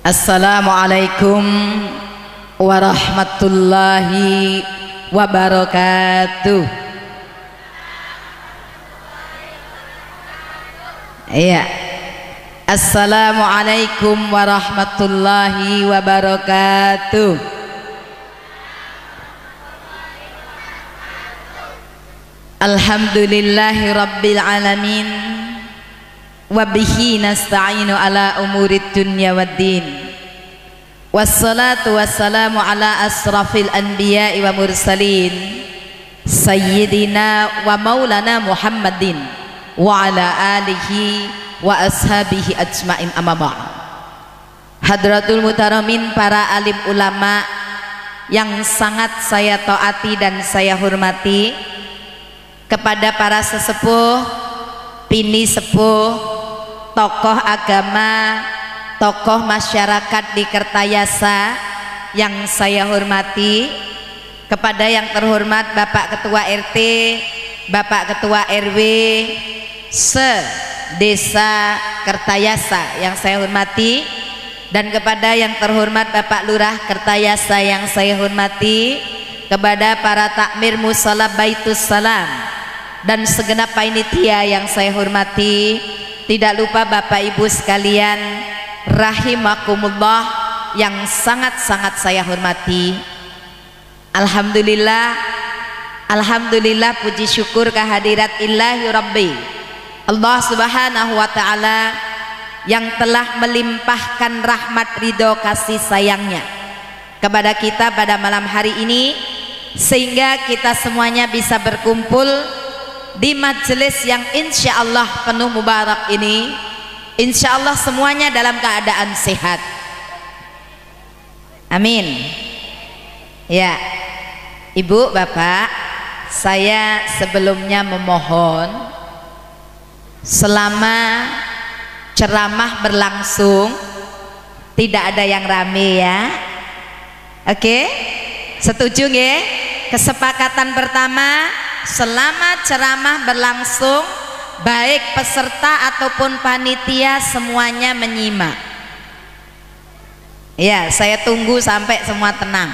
Assalamualaikum warahmatullahi wabarakatuh. Iya. Assalamualaikum warahmatullahi wabarakatuh. Alhamdulillahi rabbil alamin. Wabihi nasta'inu ala umurid dunya waddin. Wassalatu wassalamu ala asrafil anbiya'i wa mursalin Sayyidina wa maulana Muhammadin wa ala alihi wa ashabihi ajma'in amma ba'd. Hadratul mutaramin, para alim ulama yang sangat saya taati dan saya hormati, kepada para sesepuh, pini sepuh, tokoh agama, tokoh masyarakat di Kertayasa yang saya hormati, kepada yang terhormat Bapak Ketua RT, Bapak Ketua RW se-Desa Kertayasa yang saya hormati, dan kepada yang terhormat Bapak Lurah Kertayasa yang saya hormati, kepada para takmir Musala Baitus Salam dan segenap panitia yang saya hormati, tidak lupa Bapak Ibu sekalian rahimakumullah yang sangat-sangat saya hormati. Alhamdulillah, alhamdulillah, puji syukur kehadirat Ilahi Rabbi Allah subhanahu wa ta'ala yang telah melimpahkan rahmat ridho kasih sayangnya kepada kita pada malam hari ini, sehingga kita semuanya bisa berkumpul di majelis yang insya Allah penuh mubarak ini. Insya Allah semuanya dalam keadaan sehat, amin. Ya, Ibu, Bapak, saya sebelumnya memohon selama ceramah berlangsung tidak ada yang rame ya. Oke, setuju ya? Kesepakatan pertama, selama ceramah berlangsung, baik peserta ataupun panitia semuanya menyimak. Ya, saya tunggu sampai semua tenang.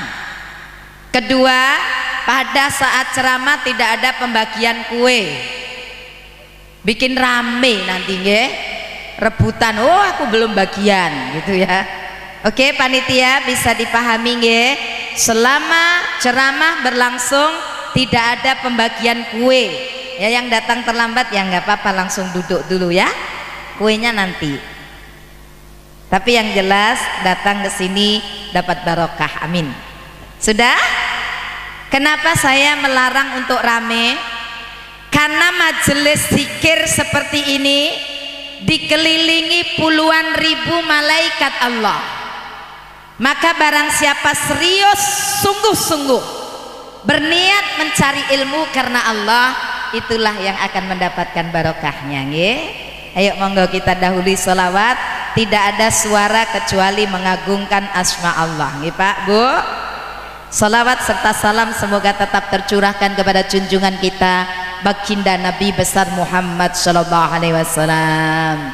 Kedua, pada saat ceramah tidak ada pembagian kue, bikin rame nanti nge, rebutan, oh aku belum bagian gitu ya. Oke, panitia bisa dipahami nge, selama ceramah berlangsung tidak ada pembagian kue ya. Yang datang terlambat ya nggak apa-apa, langsung duduk dulu ya, kuenya nanti. Tapi yang jelas datang ke sini dapat barokah, amin. Sudah? Kenapa saya melarang untuk rame? Karena majelis zikir seperti ini dikelilingi puluhan ribu malaikat Allah. Maka barang siapa serius sungguh-sungguh berniat mencari ilmu karena Allah, itulah yang akan mendapatkan barokahnya nggih. Ayo monggo kita dahului sholawat. Tidak ada suara kecuali mengagungkan asma Allah nggih Pak Bu. Sholawat serta salam semoga tetap tercurahkan kepada junjungan kita baginda Nabi besar Muhammad sallallahu alaihi wasallam.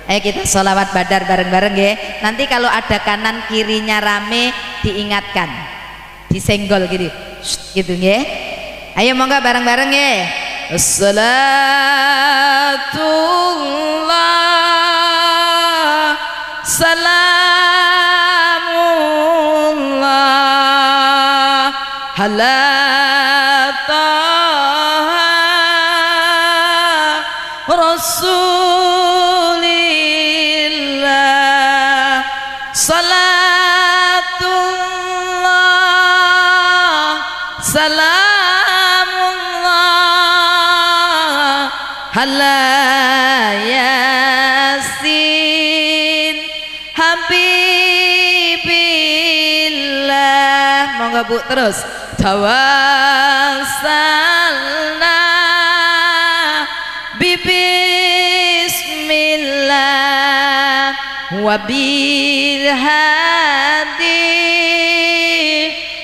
Ayo kita sholawat badar bareng-bareng nggih. Nanti kalau ada kanan kirinya rame diingatkan, disenggol gitu. Gitu nggih. Ayo monggo bareng-bareng nggih. Assalatullah salamullah ala taha rasulillah. Salatullah salamullah ala yasin habibillah. Monggo Bu terus. Tawassalna bibismillah wa bil hadi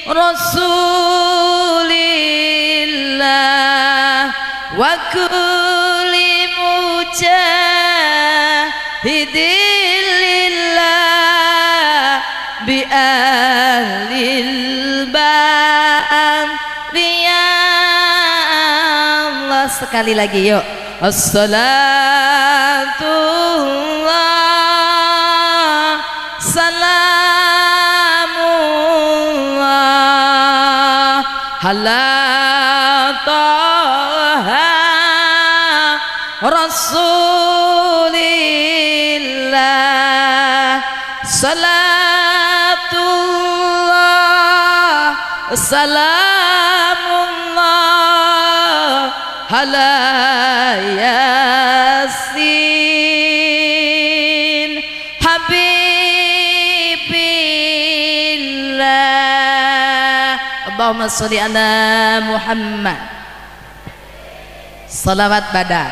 rasulillah wa kulli mujahidillah ahlil bahri ya Allah. Sekali lagi yuk. Assalatullah salamullah ala taha rasulillah. Salatullah salamullah ala yasin habibillah. Allahumma sholli ala Muhammad. Salawat badar,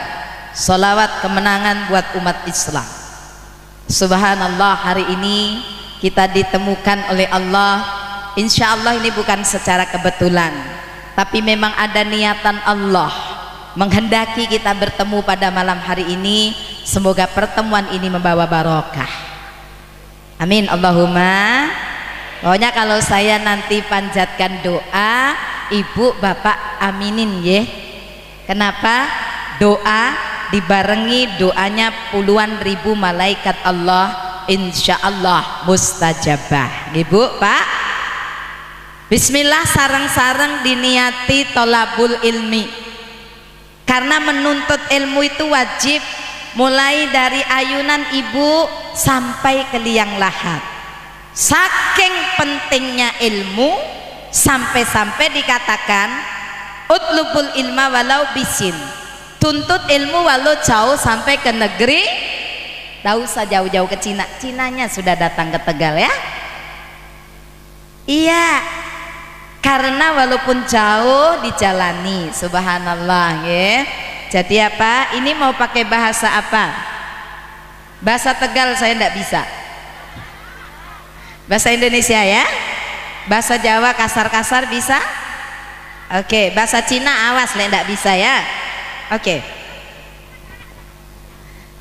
salawat kemenangan buat umat Islam. Subhanallah, hari ini kita ditemukan oleh Allah. Insya Allah ini bukan secara kebetulan, tapi memang ada niatan Allah menghendaki kita bertemu pada malam hari ini. Semoga pertemuan ini membawa barokah. Amin Allahumma. Pokoknya kalau saya nanti panjatkan doa, ibu bapak aminin ya. Kenapa? Doa dibarengi doanya puluhan ribu malaikat Allah, insya Allah mustajabah. Ibu pak, bismillah, sarang-sarang diniati tolabul ilmi, karena menuntut ilmu itu wajib mulai dari ayunan ibu sampai ke liang lahat. Saking pentingnya ilmu sampai-sampai dikatakan utlubul ilma walau bisin, tuntut ilmu walau jauh sampai ke negeri. Tahu usah jauh-jauh ke Cina, Cinanya sudah datang ke Tegal ya. Iya, karena walaupun jauh dijalani. Subhanallah ya. Jadi apa? Ini mau pakai bahasa apa? Bahasa Tegal saya tidak bisa. Bahasa Indonesia ya. Bahasa Jawa kasar-kasar bisa? Oke, bahasa Cina awas lah tidak bisa ya. Oke.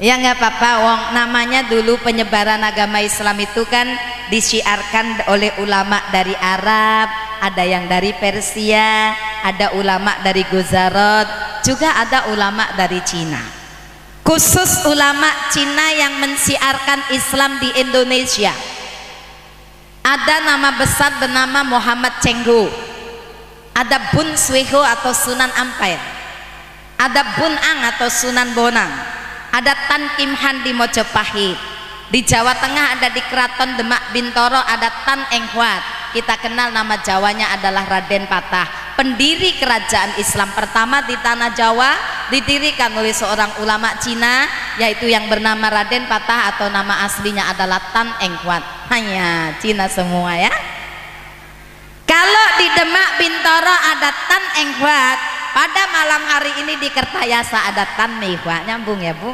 Ya nggak apa-apa, wong namanya dulu penyebaran agama Islam itu kan disiarkan oleh ulama dari Arab, ada yang dari Persia, ada ulama dari Gujarat, juga ada ulama dari Cina. Khusus ulama Cina yang mensiarkan Islam di Indonesia, ada nama besar bernama Muhammad Chenggu, ada Bun Sueho atau Sunan Ampel, ada Bun Ang atau Sunan Bonang, ada Tan Kim Han di Mojopahit. Di Jawa Tengah ada di Keraton Demak Bintoro ada Tan Eng Huat. Kita kenal nama Jawanya adalah Raden Patah, pendiri kerajaan Islam pertama di tanah Jawa, didirikan oleh seorang ulama Cina, yaitu yang bernama Raden Patah atau nama aslinya adalah Tan Eng Huat. Hanya Cina semua ya. Kalau di Demak Bintoro ada Tan Eng Huat, pada malam hari ini di Kertayasa ada Tan Mei Huat. Nyambung ya Bu.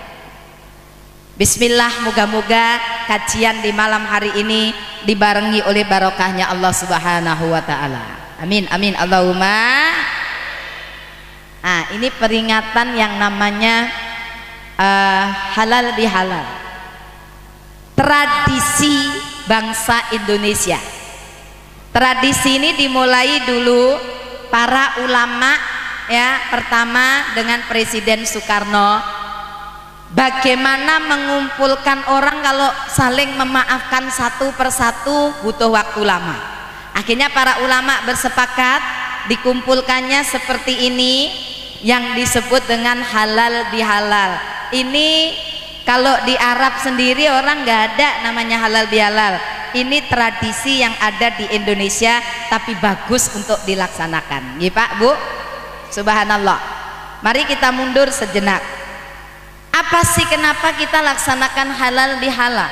Bismillah, moga-moga kajian di malam hari ini dibarengi oleh barokahnya Allah Subhanahu wa taala. Amin amin Allahumma. Nah, ini peringatan yang namanya halal bihalal. Tradisi bangsa Indonesia. Tradisi ini dimulai dulu para ulama ya, pertama dengan Presiden Soekarno. Bagaimana mengumpulkan orang kalau saling memaafkan satu persatu butuh waktu lama. Akhirnya para ulama bersepakat dikumpulkannya seperti ini yang disebut dengan halal bihalal. Ini kalau di Arab sendiri orang nggak ada namanya halal bihalal. Ini tradisi yang ada di Indonesia tapi bagus untuk dilaksanakan. Ya Pak Bu, subhanallah. Mari kita mundur sejenak. Apa sih kenapa kita laksanakan halal bihalal?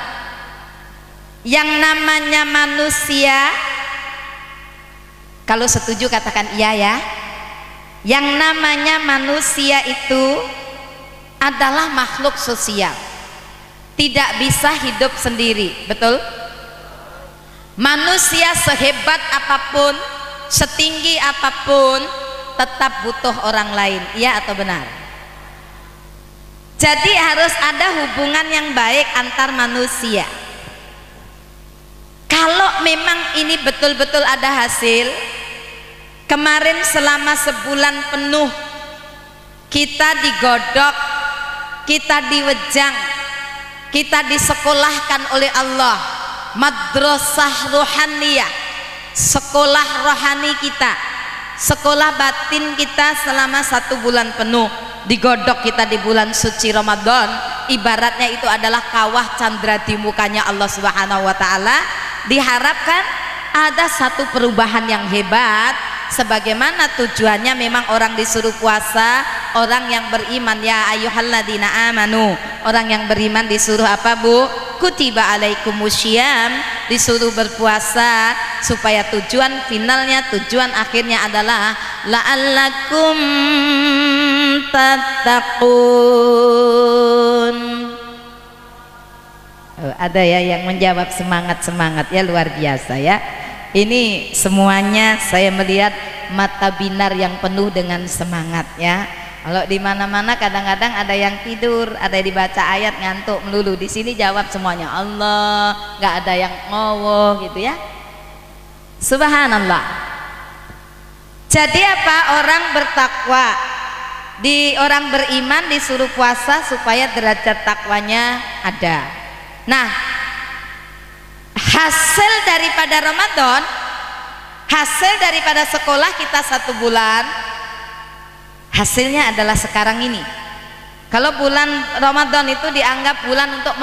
Yang namanya manusia, kalau setuju katakan iya ya. Yang namanya manusia itu adalah makhluk sosial, tidak bisa hidup sendiri, betul? Manusia sehebat apapun, setinggi apapun, tetap butuh orang lain, iya atau benar? Jadi harus ada hubungan yang baik antar manusia. Kalau memang ini betul-betul ada hasil. Kemarin selama sebulan penuh kita digodok, kita diwejang, kita disekolahkan oleh Allah, madrasah rohaniyah, sekolah rohani kita, sekolah batin kita selama 1 bulan penuh. Digodok kita di bulan suci Ramadan, ibaratnya itu adalah kawah candra di mukanya Allah Subhanahu wa taala. Diharapkan ada satu perubahan yang hebat, sebagaimana tujuannya memang orang disuruh puasa, orang yang beriman, ya ayyuhalladzina amanu, orang yang beriman disuruh apa Bu? Kutiba alaikumusyyam, disuruh berpuasa, supaya tujuan finalnya, tujuan akhirnya adalah la'allakum tattaqun. Ada ya yang menjawab semangat ya, luar biasa ya. Ini semuanya saya melihat mata binar yang penuh dengan semangat ya. Kalau di mana-mana kadang-kadang ada yang tidur, ada yang dibaca ayat ngantuk melulu. Di sini jawab semuanya Allah, nggak ada yang ngowoh gitu ya. Subhanallah. Jadi apa? Orang bertakwa, orang beriman disuruh puasa supaya derajat takwanya ada. Nah, hasil daripada Ramadan, hasil daripada sekolah kita 1 bulan, hasilnya adalah sekarang ini. Kalau bulan Ramadan itu dianggap bulan untuk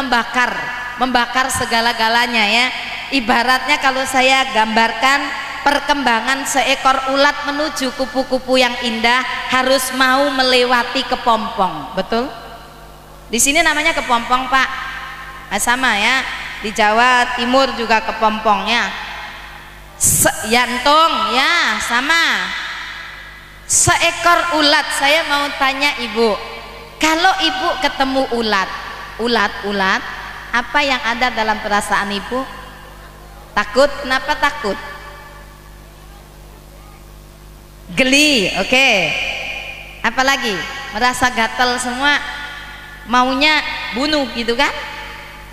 membakar segala-galanya ya. Ibaratnya kalau saya gambarkan perkembangan seekor ulat menuju kupu-kupu yang indah harus mau melewati kepompong, betul? Di sini namanya kepompong Pak. Nah, sama ya. Di Jawa Timur juga kepompongnya. Yantung ya sama. Seekor ulat, saya mau tanya Ibu, kalau Ibu ketemu ulat, apa yang ada dalam perasaan Ibu? Takut? Kenapa takut? Geli, oke. Apalagi? Merasa gatel semua, maunya bunuh gitu kan?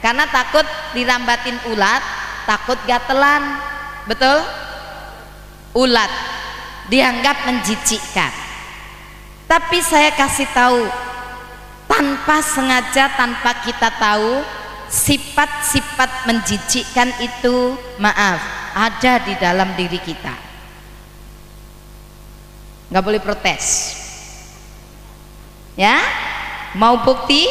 Karena takut dirambatin ulat, takut gatelan, betul? Ulat dianggap menjijikkan, tapi saya kasih tahu, tanpa sengaja, tanpa kita tahu, sifat-sifat menjijikkan itu, maaf, ada di dalam diri kita. Nggak boleh protes ya. Mau bukti?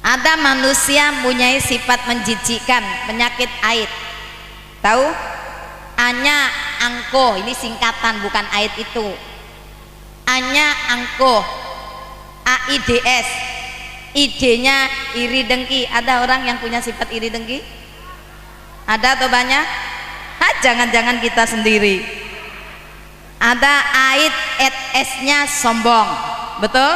Ada manusia mempunyai sifat menjijikkan, penyakit aid, tahu? Anya angko, ini singkatan bukan aid itu. Anya angko, AIDS, idenya iri dengki. Ada orang yang punya sifat iri dengki? Ada atau banyak? Jangan-jangan kita sendiri. Ada aid, S-nya sombong, betul?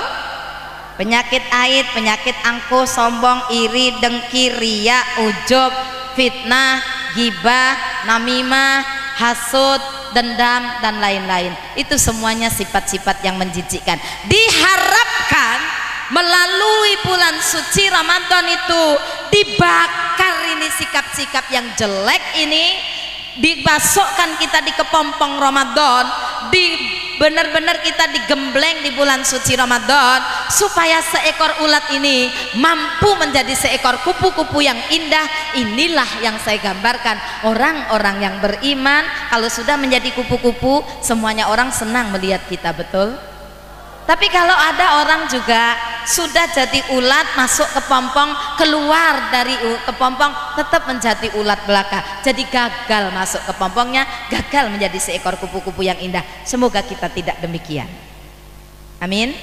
Penyakit aid, penyakit angkuh, sombong, iri, dengki, riya, ujub, fitnah, ghibah, namimah, hasud, dendam, dan lain-lain. Itu semuanya sifat-sifat yang menjijikkan. Diharapkan melalui bulan suci Ramadan itu dibakar ini sikap-sikap yang jelek ini, dibasokkan kita di kepompong Ramadan, benar-benar kita digembleng di bulan suci Ramadan, supaya seekor ulat ini mampu menjadi seekor kupu-kupu yang indah. Inilah yang saya gambarkan, orang-orang yang beriman kalau sudah menjadi kupu-kupu, semuanya orang senang melihat kita, betul? Tapi kalau ada orang juga sudah jadi ulat, masuk ke pompong, keluar dari kepompong, tetap menjadi ulat belaka, jadi gagal masuk ke pompongnya, gagal menjadi seekor kupu-kupu yang indah. Semoga kita tidak demikian, amin.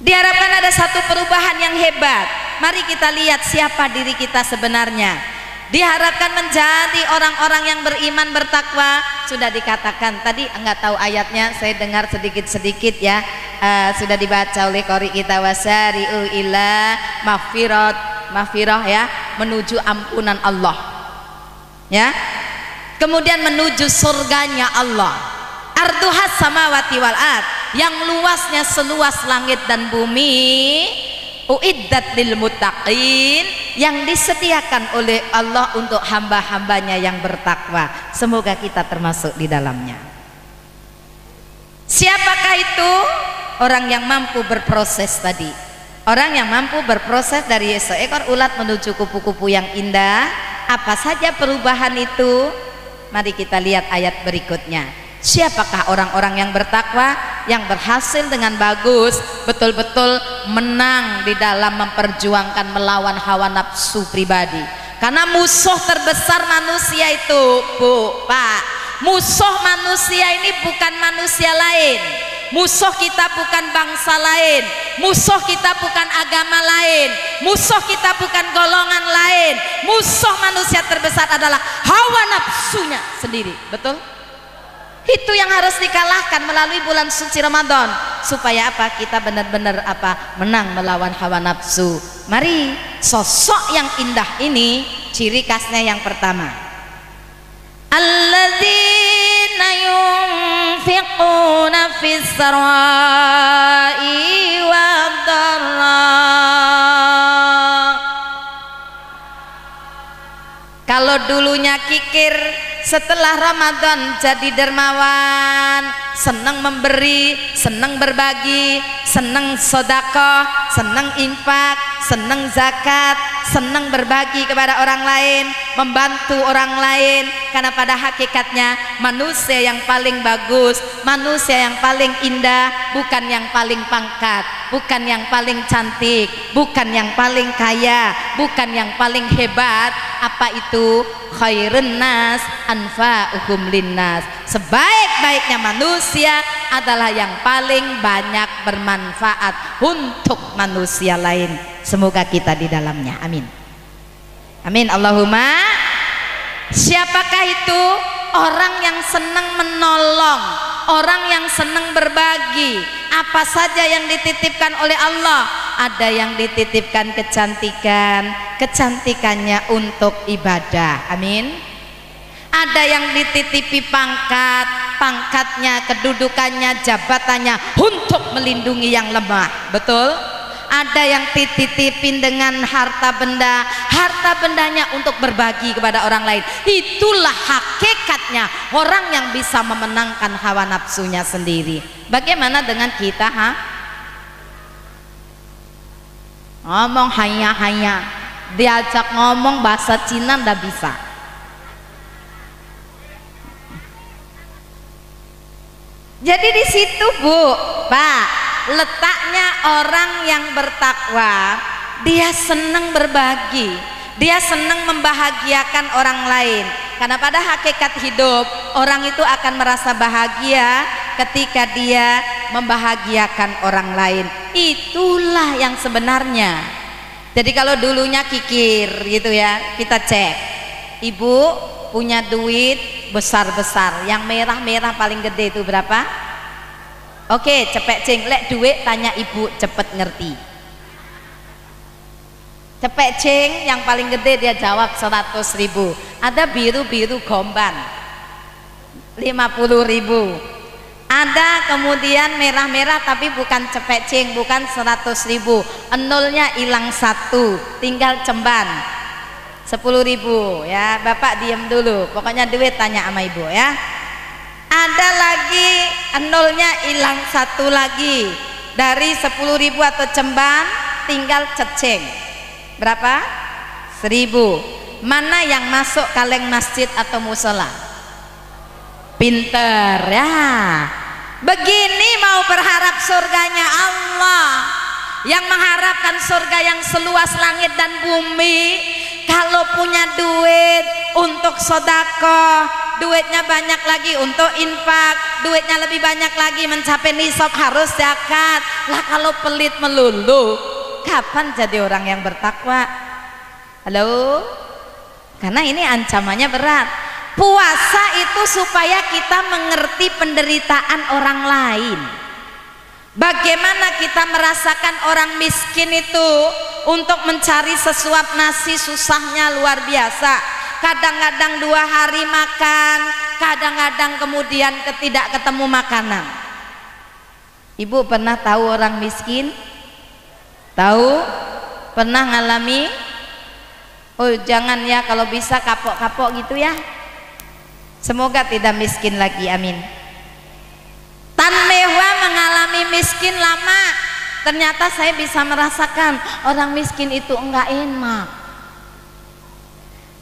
Diharapkan ada satu perubahan yang hebat. Mari kita lihat siapa diri kita sebenarnya. Diharapkan menjadi orang-orang yang beriman, bertakwa. Sudah dikatakan tadi, enggak tahu ayatnya, saya dengar sedikit-sedikit ya. Sudah dibaca oleh qori kita, wasari'u ila maghfirah ya, menuju ampunan Allah ya, kemudian menuju surganya Allah. Arduhas samawati wal ard, yang luasnya seluas langit dan bumi. Uiddat lil muttaqin, yang disediakan oleh Allah untuk hamba-hambanya yang bertakwa. Semoga kita termasuk di dalamnya. Siapakah itu? Orang yang mampu berproses tadi. Orang yang mampu berproses dari seekor ulat menuju kupu-kupu yang indah. Apa saja perubahan itu? Mari kita lihat ayat berikutnya. Siapakah orang-orang yang bertakwa, yang berhasil dengan bagus, betul-betul menang di dalam memperjuangkan melawan hawa nafsu pribadi. Karena musuh terbesar manusia itu, Bu, Pak, musuh manusia ini bukan manusia lain. Musuh kita bukan bangsa lain, musuh kita bukan agama lain, musuh kita bukan golongan lain. Musuh manusia terbesar adalah hawa nafsunya sendiri. Betul? Itu yang harus dikalahkan melalui bulan suci Ramadan, supaya apa? Kita benar-benar apa? Menang melawan hawa nafsu. Mari, sosok yang indah ini ciri khasnya yang pertama, alladzina yunfiquna fis sarai wad dharra. Kalau dulunya kikir, setelah Ramadan jadi dermawan, senang memberi, senang berbagi, senang sedekah, senang infak, senang zakat, senang berbagi kepada orang lain, membantu orang lain. Karena pada hakikatnya manusia yang paling bagus, manusia yang paling indah, bukan yang paling pangkat, bukan yang paling cantik, bukan yang paling kaya, bukan yang paling hebat. Apa itu? Khairun nas anfa'uhum linnas. Sebaik-baiknya manusia adalah yang paling banyak bermanfaat untuk manusia lain. Semoga kita di dalamnya. Amin. Amin Allahumma. Siapakah itu? Orang yang senang menolong, orang yang senang berbagi. Apa saja yang dititipkan oleh Allah. Ada yang dititipkan kecantikan, kecantikannya untuk ibadah. Amin. Ada yang dititipi pangkat, pangkatnya, kedudukannya, jabatannya untuk melindungi yang lemah. Betul? Ada yang dititipin dengan harta benda, harta bendanya untuk berbagi kepada orang lain. Itulah hakikatnya orang yang bisa memenangkan hawa nafsunya sendiri. Bagaimana dengan kita, ha? Ngomong hanya diajak ngomong bahasa Cina ndak bisa. Jadi di situ, Bu, Pak, letaknya orang yang bertakwa, dia senang berbagi, dia senang membahagiakan orang lain. Karena pada hakikat hidup, orang itu akan merasa bahagia ketika dia membahagiakan orang lain. Itulah yang sebenarnya. Jadi kalau dulunya kikir gitu ya, kita cek, ibu punya duit besar-besar, yang merah-merah paling gede itu berapa? Oke, cepet cing, lek duit tanya ibu, cepet ngerti. Cepet cing, yang paling gede dia jawab 100.000. Ada biru-biru gomban 50.000. Ada kemudian merah-merah tapi bukan cepet cing, bukan 100.000. Nolnya hilang 1, tinggal cemban 10.000 ya. Bapak diam dulu, pokoknya duit tanya sama ibu ya. Ada lagi nolnya hilang 1 lagi, dari 10.000 atau cemban tinggal cecing. Berapa? 1.000. Mana yang masuk kaleng masjid atau musola? Pinter ya. Begini mau berharap surganya Allah, yang mengharapkan surga yang seluas langit dan bumi. Kalau punya duit untuk sodako, duitnya banyak lagi untuk infak, duitnya lebih banyak lagi mencapai nisab harus zakat. Lah kalau pelit melulu, kapan jadi orang yang bertakwa? Halo? Karena ini ancamannya berat. Puasa itu supaya kita mengerti penderitaan orang lain. Bagaimana kita merasakan orang miskin itu untuk mencari sesuap nasi susahnya luar biasa. Kadang-kadang 2 hari makan, kadang-kadang kemudian tidak ketemu makanan. Ibu pernah tahu orang miskin? Tahu? Pernah ngalami? Oh jangan ya, kalau bisa kapok-kapok gitu ya. Semoga tidak miskin lagi, amin. Tan Mehwa mengalami miskin lama. Ternyata saya bisa merasakan orang miskin itu enggak enak.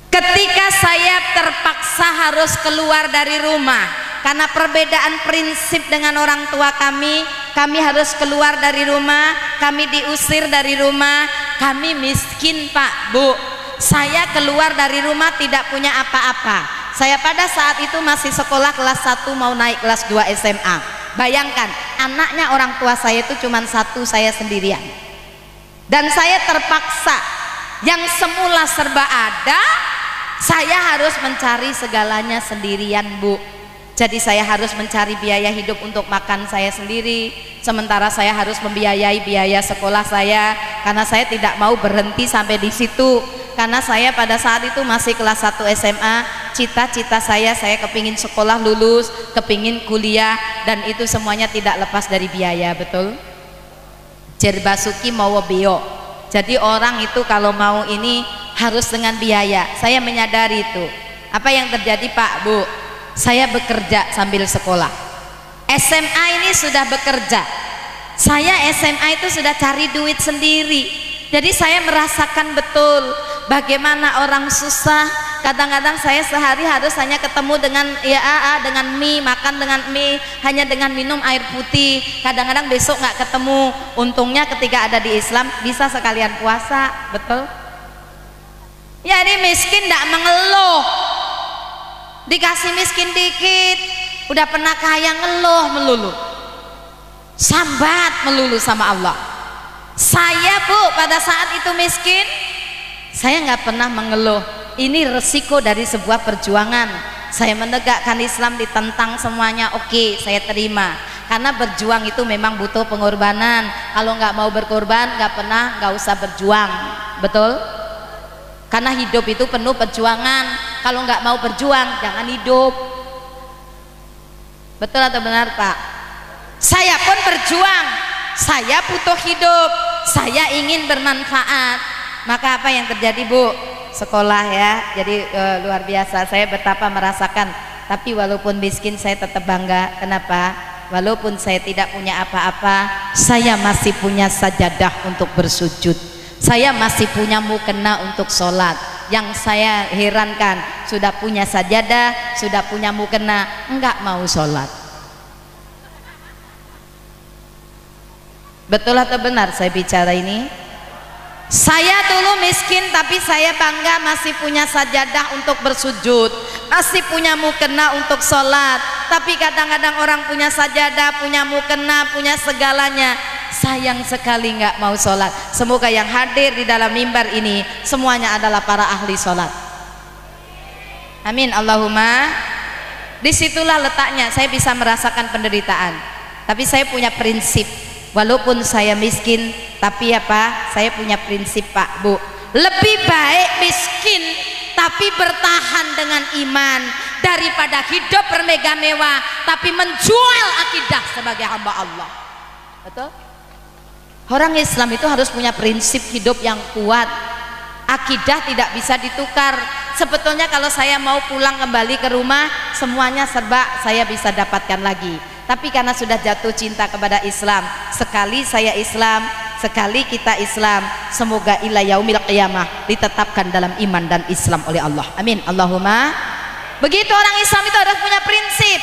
Ketika saya terpaksa harus keluar dari rumah karena perbedaan prinsip dengan orang tua kami harus keluar dari rumah, kami diusir dari rumah, kami miskin Pak, Bu. Saya keluar dari rumah tidak punya apa-apa. Saya pada saat itu masih sekolah kelas 1 mau naik kelas 2 SMA. Bayangkan, anaknya orang tua saya itu cuma satu, saya sendirian. Dan saya terpaksa, yang semula serba ada, saya harus mencari segalanya sendirian, Bu. Jadi saya harus mencari biaya hidup untuk makan saya sendiri, sementara saya harus membiayai biaya sekolah saya, karena saya tidak mau berhenti sampai di situ. Karena saya pada saat itu masih kelas 1 SMA, cita-cita saya kepingin sekolah lulus, kepingin kuliah, dan itu semuanya tidak lepas dari biaya, betul? Jerbasuki mau beo. Jadi orang itu kalau mau ini harus dengan biaya. Saya menyadari itu. Apa yang terjadi Pak, Bu? Saya bekerja sambil sekolah. SMA ini sudah bekerja. Saya SMA itu sudah cari duit sendiri. Jadi saya merasakan betul bagaimana orang susah. Kadang-kadang saya sehari harus hanya ketemu dengan dengan mie, makan dengan mie, hanya dengan minum air putih. Kadang-kadang besok nggak ketemu. Untungnya ketika ada di Islam bisa sekalian puasa, betul? Ya ini miskin tidak mengeluh. Dikasih miskin dikit, udah pernah kaya ngeluh melulu, sambat melulu sama Allah. Saya Bu pada saat itu miskin, saya nggak pernah mengeluh. Ini resiko dari sebuah perjuangan. Saya menegakkan Islam, ditentang semuanya, oke, saya terima. Karena berjuang itu memang butuh pengorbanan. Kalau nggak mau berkorban, nggak usah berjuang, betul? Karena hidup itu penuh perjuangan. Kalau nggak mau berjuang, jangan hidup. Betul atau benar Pak? Saya pun berjuang. Saya butuh hidup. Saya ingin bermanfaat. Maka apa yang terjadi Bu? Sekolah ya. Jadi luar biasa. Saya betapa merasakan. Tapi walaupun miskin saya tetap bangga. Kenapa? Walaupun saya tidak punya apa-apa, saya masih punya sajadah untuk bersujud. Saya masih punya mukena untuk sholat. Yang saya herankan, sudah punya sajadah, sudah punya mukena, enggak mau sholat. Betul atau benar saya bicara ini? Saya dulu miskin tapi saya bangga masih punya sajadah untuk bersujud, masih punya mukena untuk sholat. Tapi kadang-kadang orang punya sajadah, punya mukena, punya segalanya, sayang sekali nggak mau sholat. Semoga yang hadir di dalam mimbar ini semuanya adalah para ahli sholat. Amin Allahumma. Disitulah letaknya saya bisa merasakan penderitaan. Tapi saya punya prinsip. Walaupun saya miskin, tapi apa? Saya punya prinsip Pak, Bu. Lebih baik miskin tapi bertahan dengan iman daripada hidup bermegah mewah tapi menjual akidah sebagai hamba Allah. Betul? Orang Islam itu harus punya prinsip hidup yang kuat. Akidah tidak bisa ditukar. Sebetulnya kalau saya mau pulang kembali ke rumah, semuanya serba saya bisa dapatkan lagi. Tapi karena sudah jatuh cinta kepada Islam, sekali saya Islam, sekali kita Islam, semoga ila yaumil qiyamah ditetapkan dalam iman dan Islam oleh Allah. Amin Allahumma. Begitu orang Islam itu harus punya prinsip.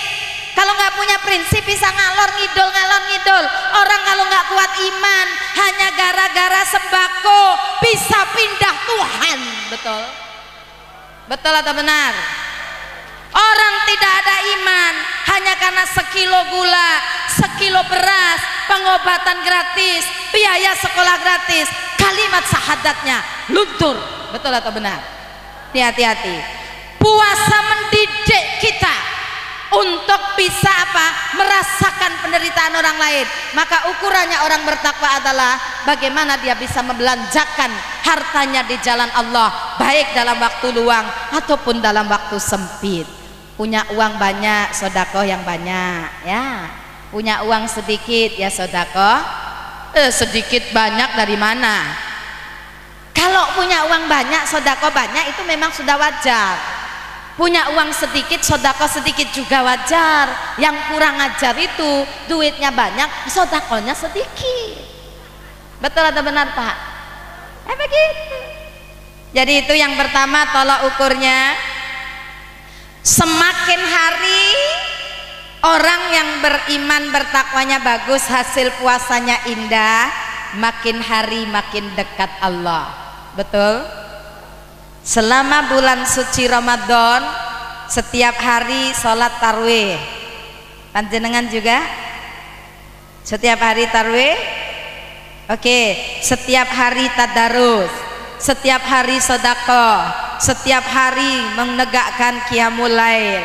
Kalau nggak punya prinsip bisa ngalor ngidul. Orang kalau nggak kuat iman, hanya gara-gara sembako bisa pindah Tuhan. Betul? Betul atau benar? Orang tidak ada iman hanya karena sekilo gula, sekilo beras, pengobatan gratis, biaya sekolah gratis, kalimat syahadatnya luntur. Betul atau benar? Hati-hati. Puasa mendidik kita untuk bisa apa? Merasakan penderitaan orang lain. Maka ukurannya orang bertakwa adalah bagaimana dia bisa membelanjakan hartanya di jalan Allah, baik dalam waktu luang ataupun dalam waktu sempit. Punya uang banyak, sedekah yang banyak ya. Punya uang sedikit ya sedekah sedikit banyak dari mana? Kalau punya uang banyak, sodako banyak, itu memang sudah wajar. Punya uang sedikit, sodako sedikit juga wajar. Yang kurang ajar itu duitnya banyak, sodakonya sedikit. Betul atau benar Pak? Begitu. Jadi itu yang pertama, tolak ukurnya. Semakin hari orang yang beriman bertakwanya bagus, hasil puasanya indah, makin hari makin dekat Allah. Betul? Selama bulan suci Ramadan setiap hari sholat tarwih. Panjenengan juga setiap hari tarwih? Oke. Setiap hari tadarus, setiap hari sedekah, setiap hari menegakkan qiyamul lail.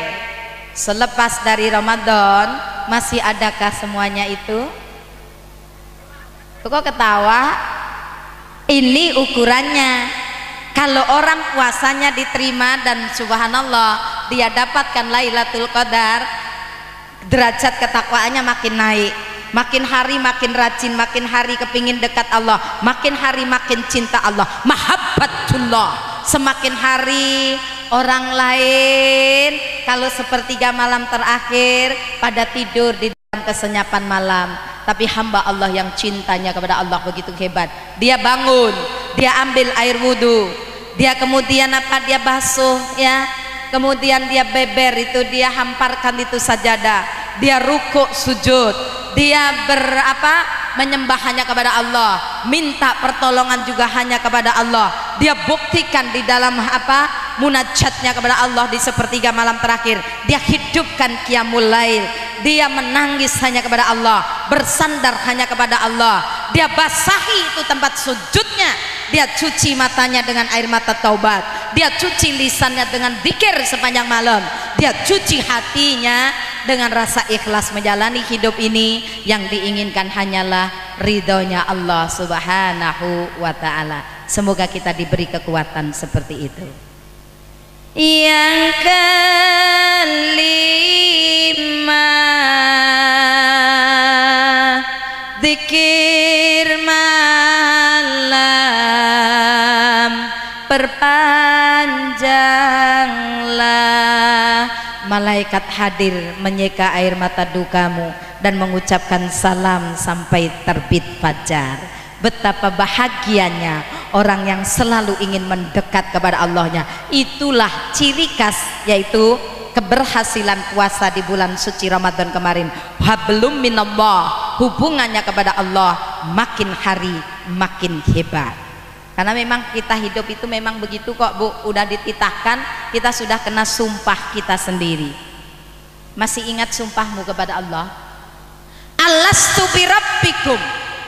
Selepas dari Ramadan masih adakah semuanya itu? Kok ketawa? Ini ukurannya. Kalau orang puasanya diterima dan subhanallah dia dapatkan Lailatul Qadar, derajat ketakwaannya makin naik, makin hari makin rajin, makin hari kepingin dekat Allah, makin hari makin cinta Allah, mahabbatullah. Semakin hari orang lain kalau sepertiga malam terakhir pada tidur di dalam kesenyapan malam, tapi hamba Allah yang cintanya kepada Allah begitu hebat, dia bangun, dia ambil air wudhu, dia kemudian apa, dia basuh ya, kemudian dia beber itu, dia hamparkan itu sajadah, dia rukuk sujud, dia menyembah hanya kepada Allah, minta pertolongan juga hanya kepada Allah, dia buktikan di dalam munajatnya kepada Allah di sepertiga malam terakhir, dia hidupkan qiyamul lail, dia menangis hanya kepada Allah, bersandar hanya kepada Allah, dia basahi itu tempat sujudnya, dia cuci matanya dengan air mata taubat, dia cuci lisannya dengan zikir sepanjang malam, dia cuci hatinya dengan rasa ikhlas menjalani hidup ini. Yang diinginkan hanyalah ridhonya Allah subhanahu wa ta'ala. Semoga kita diberi kekuatan seperti itu. Yang kelima, zikir malam, perpanjanglah. Malaikat hadir menyeka air mata dukamu dan mengucapkan salam sampai terbit fajar. Betapa bahagianya orang yang selalu ingin mendekat kepada Allahnya. Itulah ciri khas, yaitu keberhasilan puasa di bulan suci Ramadan kemarin. Hablum minallah, hubungannya kepada Allah makin hari makin hebat. Karena memang kita hidup itu memang begitu kok Bu, udah dititahkan, kita sudah kena sumpah kita sendiri. Masih ingat sumpahmu kepada Allah? Alastu birabbikum.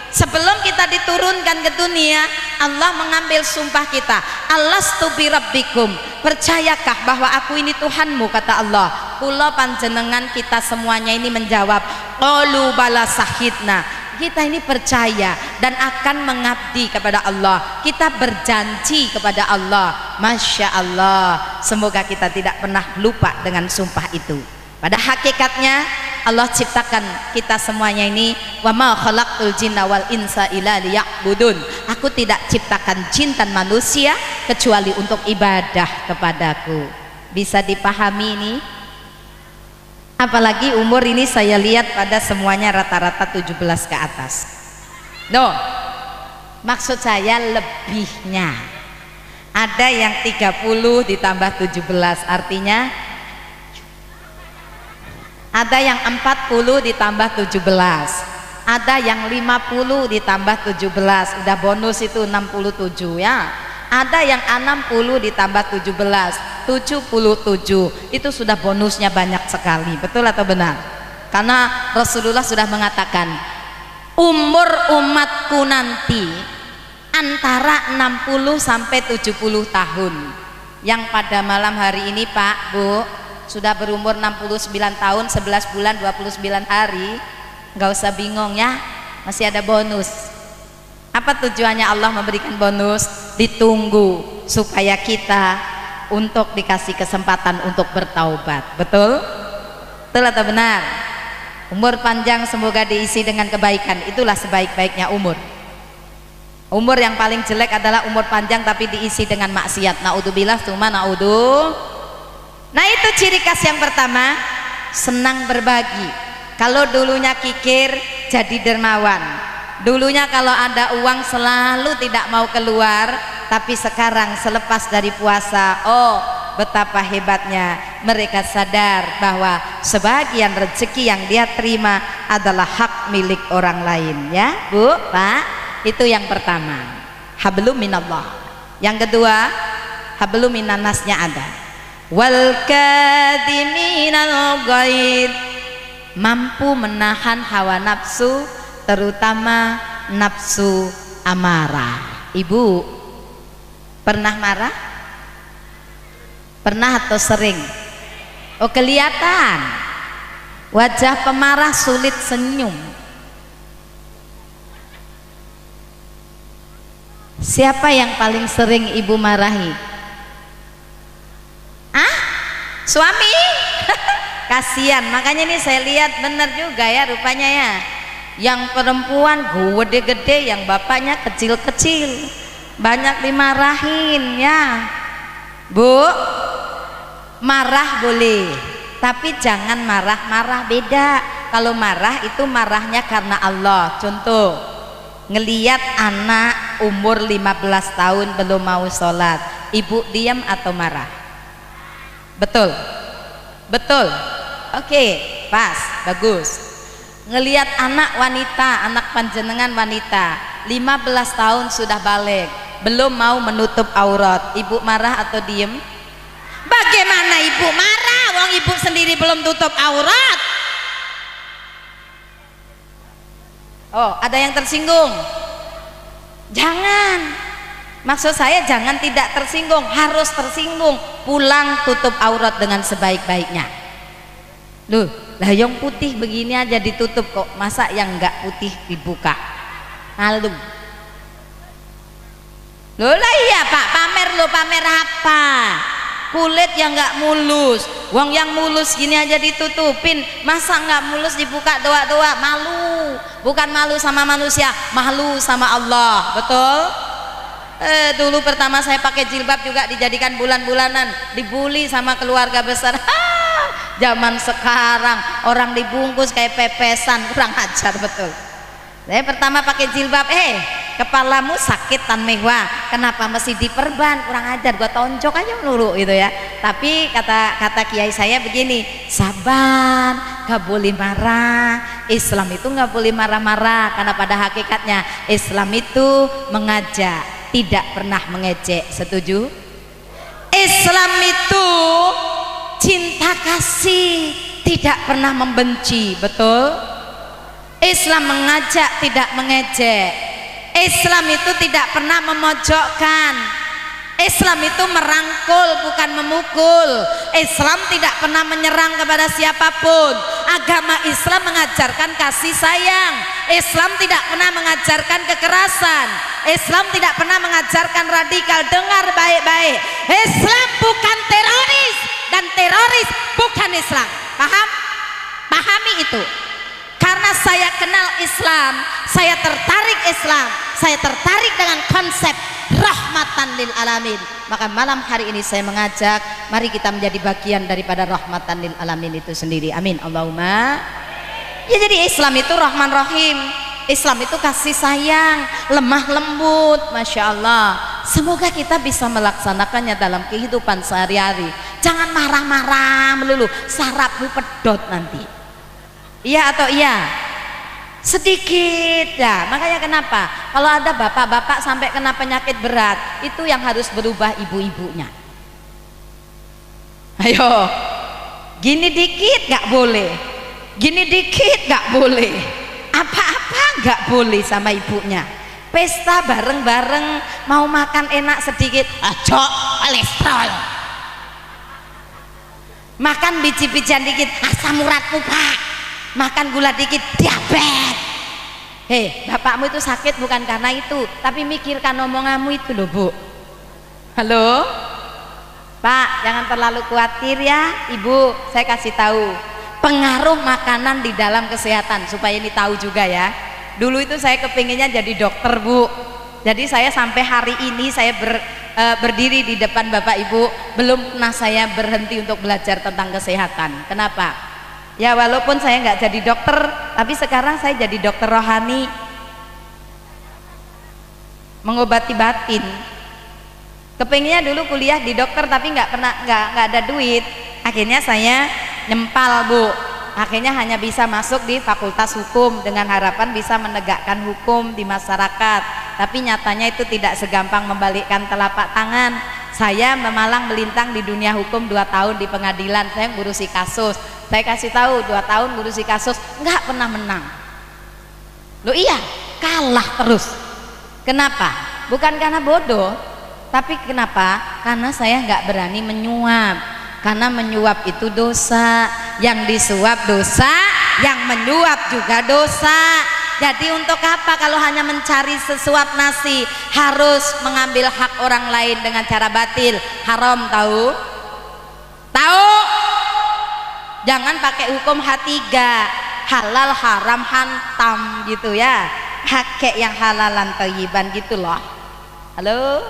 Sebelum kita diturunkan ke dunia, Allah mengambil sumpah kita. Alastu birabbikum, percayakah bahwa aku ini Tuhanmu, kata Allah. Kula panjenengan kita semuanya ini menjawab, qalu bala sahidna. Kita ini percaya dan akan mengabdi kepada Allah, kita berjanji kepada Allah. Masya Allah, semoga kita tidak pernah lupa dengan sumpah itu. Pada hakikatnya Allah ciptakan kita semuanya ini, wa ma khalaqtul jinna wal insa illa liya'budun. Aku tidak ciptakan jin dan manusia kecuali untuk ibadah kepadaku. Bisa dipahami ini? Apalagi umur ini saya lihat pada semuanya rata-rata 17 ke atas. No, maksud saya lebihnya. Ada yang 30 ditambah 17, artinya ada yang 40 ditambah 17, ada yang 50 ditambah 17, udah bonus itu 67 ya. Ada yang 60 ditambah 17, 77, itu sudah bonusnya banyak sekali. Betul atau benar? Karena Rasulullah sudah mengatakan umur umatku nanti antara 60 sampai 70 tahun. Yang pada malam hari ini Pak, Bu, sudah berumur 69 tahun 11 bulan 29 hari, nggak usah bingung ya, masih ada bonus. Apa tujuannya Allah memberikan bonus? Ditunggu supaya kita untuk dikasih kesempatan untuk bertaubat. Betul? Betul atau benar? Umur panjang semoga diisi dengan kebaikan, itulah sebaik-baiknya umur. Umur yang paling jelek adalah umur panjang tapi diisi dengan maksiat. Naudzubillah tsumma naudzu. Nah itu ciri khas yang pertama, senang berbagi. Kalau dulunya kikir jadi dermawan. Dulunya kalau ada uang selalu tidak mau keluar, tapi sekarang selepas dari puasa, oh betapa hebatnya mereka sadar bahwa sebagian rezeki yang dia terima adalah hak milik orang lain. Ya Bu, Pak, itu yang pertama, hablum minallah. Yang kedua, hablum minannasnya ada, wal kadhiminal ghaid, mampu menahan hawa nafsu, terutama nafsu amarah. Ibu pernah marah? Pernah atau sering? Oh kelihatan wajah pemarah sulit senyum. Siapa yang paling sering ibu marahi? Ah? Suami? Kasihan, makanya ini saya lihat benar juga ya rupanya ya, yang perempuan gede-gede, yang bapaknya kecil-kecil, banyak dimarahin ya. Bu, marah boleh, tapi jangan marah-marah, beda. Kalau marah itu marahnya karena Allah. Contoh, ngeliat anak umur 15 tahun belum mau sholat, ibu diam atau marah? Betul? Betul? Oke, pas, bagus. Ngeliat anak wanita, anak panjenengan wanita 15 tahun sudah balik, belum mau menutup aurat, ibu marah atau diem? Bagaimana ibu marah, wong ibu sendiri belum tutup aurat? Oh, ada yang tersinggung? Jangan, maksud saya jangan tidak tersinggung, harus tersinggung. Pulang tutup aurat dengan sebaik-baiknya. Loh, lah yang putih begini aja ditutup kok, masa yang enggak putih dibuka? Malu. Loh lah iya Pak, pamer lo, pamer apa? Kulit yang nggak mulus, wong yang mulus gini aja ditutupin, masa nggak mulus dibuka doa-doa? Malu, bukan malu sama manusia, malu sama Allah. Betul? Dulu pertama saya pakai jilbab juga dijadikan bulan-bulanan, dibully sama keluarga besar. Zaman sekarang orang dibungkus kayak pepesan, kurang ajar betul. Saya pertama pakai jilbab, kepalamu sakit tan mewah, kenapa mesti diperban? Kurang ajar, gua tonjok aja melulu gitu ya. Tapi kata kiai saya begini, sabar, gak boleh marah. Islam itu gak boleh marah-marah, karena pada hakikatnya Islam itu mengajak, tidak pernah mengejek. Setuju? Islam itu cinta kasih, tidak pernah membenci. Betul? Islam mengajak, tidak mengejek. Islam itu tidak pernah memojokkan. Islam itu merangkul, bukan memukul. Islam tidak pernah menyerang kepada siapapun. Agama Islam mengajarkan kasih sayang. Islam tidak pernah mengajarkan kekerasan. Islam tidak pernah mengajarkan radikal. Dengar baik-baik, Islam bukan teroris, dan teroris bukan Islam. Paham? Pahami itu. Karena saya kenal Islam, saya tertarik Islam, saya tertarik dengan konsep rahmatan lil alamin. Maka malam hari ini saya mengajak, mari kita menjadi bagian daripada rahmatan lil alamin itu sendiri. Amin Allahumma. Ya, jadi Islam itu Rahman Rahim, Islam itu kasih sayang, lemah lembut. Masya Allah, semoga kita bisa melaksanakannya dalam kehidupan sehari-hari. Jangan marah-marah melulu, sarapmu pedot nanti. Iya atau iya? Sedikit ya. Makanya kenapa kalau ada bapak-bapak sampai kena penyakit berat, itu yang harus berubah ibu-ibunya. Ayo, gini dikit gak boleh, gini dikit gak boleh, apa-apa gak boleh sama ibunya. Pesta bareng-bareng, mau makan enak sedikit, ajo kolesterol. Makan biji-bijian dikit, asam uratmu Pak. Makan gula dikit, diabetes. Bapakmu itu sakit bukan karena itu, tapi mikirkan omonganmu itu loh Bu. Halo Pak, jangan terlalu khawatir ya Ibu. Saya kasih tahu pengaruh makanan di dalam kesehatan, supaya ini tahu juga ya. Dulu itu saya kepinginnya jadi dokter Bu, Jadi saya sampai hari ini saya berdiri di depan Bapak Ibu, belum pernah saya berhenti untuk belajar tentang kesehatan. Kenapa? Ya walaupun saya nggak jadi dokter, tapi sekarang saya jadi dokter rohani, mengobati batin. Kepinginnya dulu kuliah di dokter tapi nggak ada duit. Akhirnya saya nyempal, Bu. Akhirnya hanya bisa masuk di Fakultas Hukum dengan harapan bisa menegakkan hukum di masyarakat. Tapi nyatanya itu tidak segampang membalikkan telapak tangan. Saya memalang melintang di dunia hukum 2 tahun di pengadilan. Saya ngurusi kasus. Saya kasih tahu 2 tahun ngurusi kasus nggak pernah menang. Loh iya, kalah terus. Kenapa? Bukan karena bodoh, tapi kenapa? Karena saya nggak berani menyuap. Karena menyuap itu dosa, yang disuap dosa, yang menyuap juga dosa. Jadi untuk apa kalau hanya mencari sesuap nasi, harus mengambil hak orang lain dengan cara batil? Haram, tahu? Tahu? Jangan pakai hukum H3, halal haram hantam gitu ya, pakai yang halalan thayyiban gitu loh. Halo?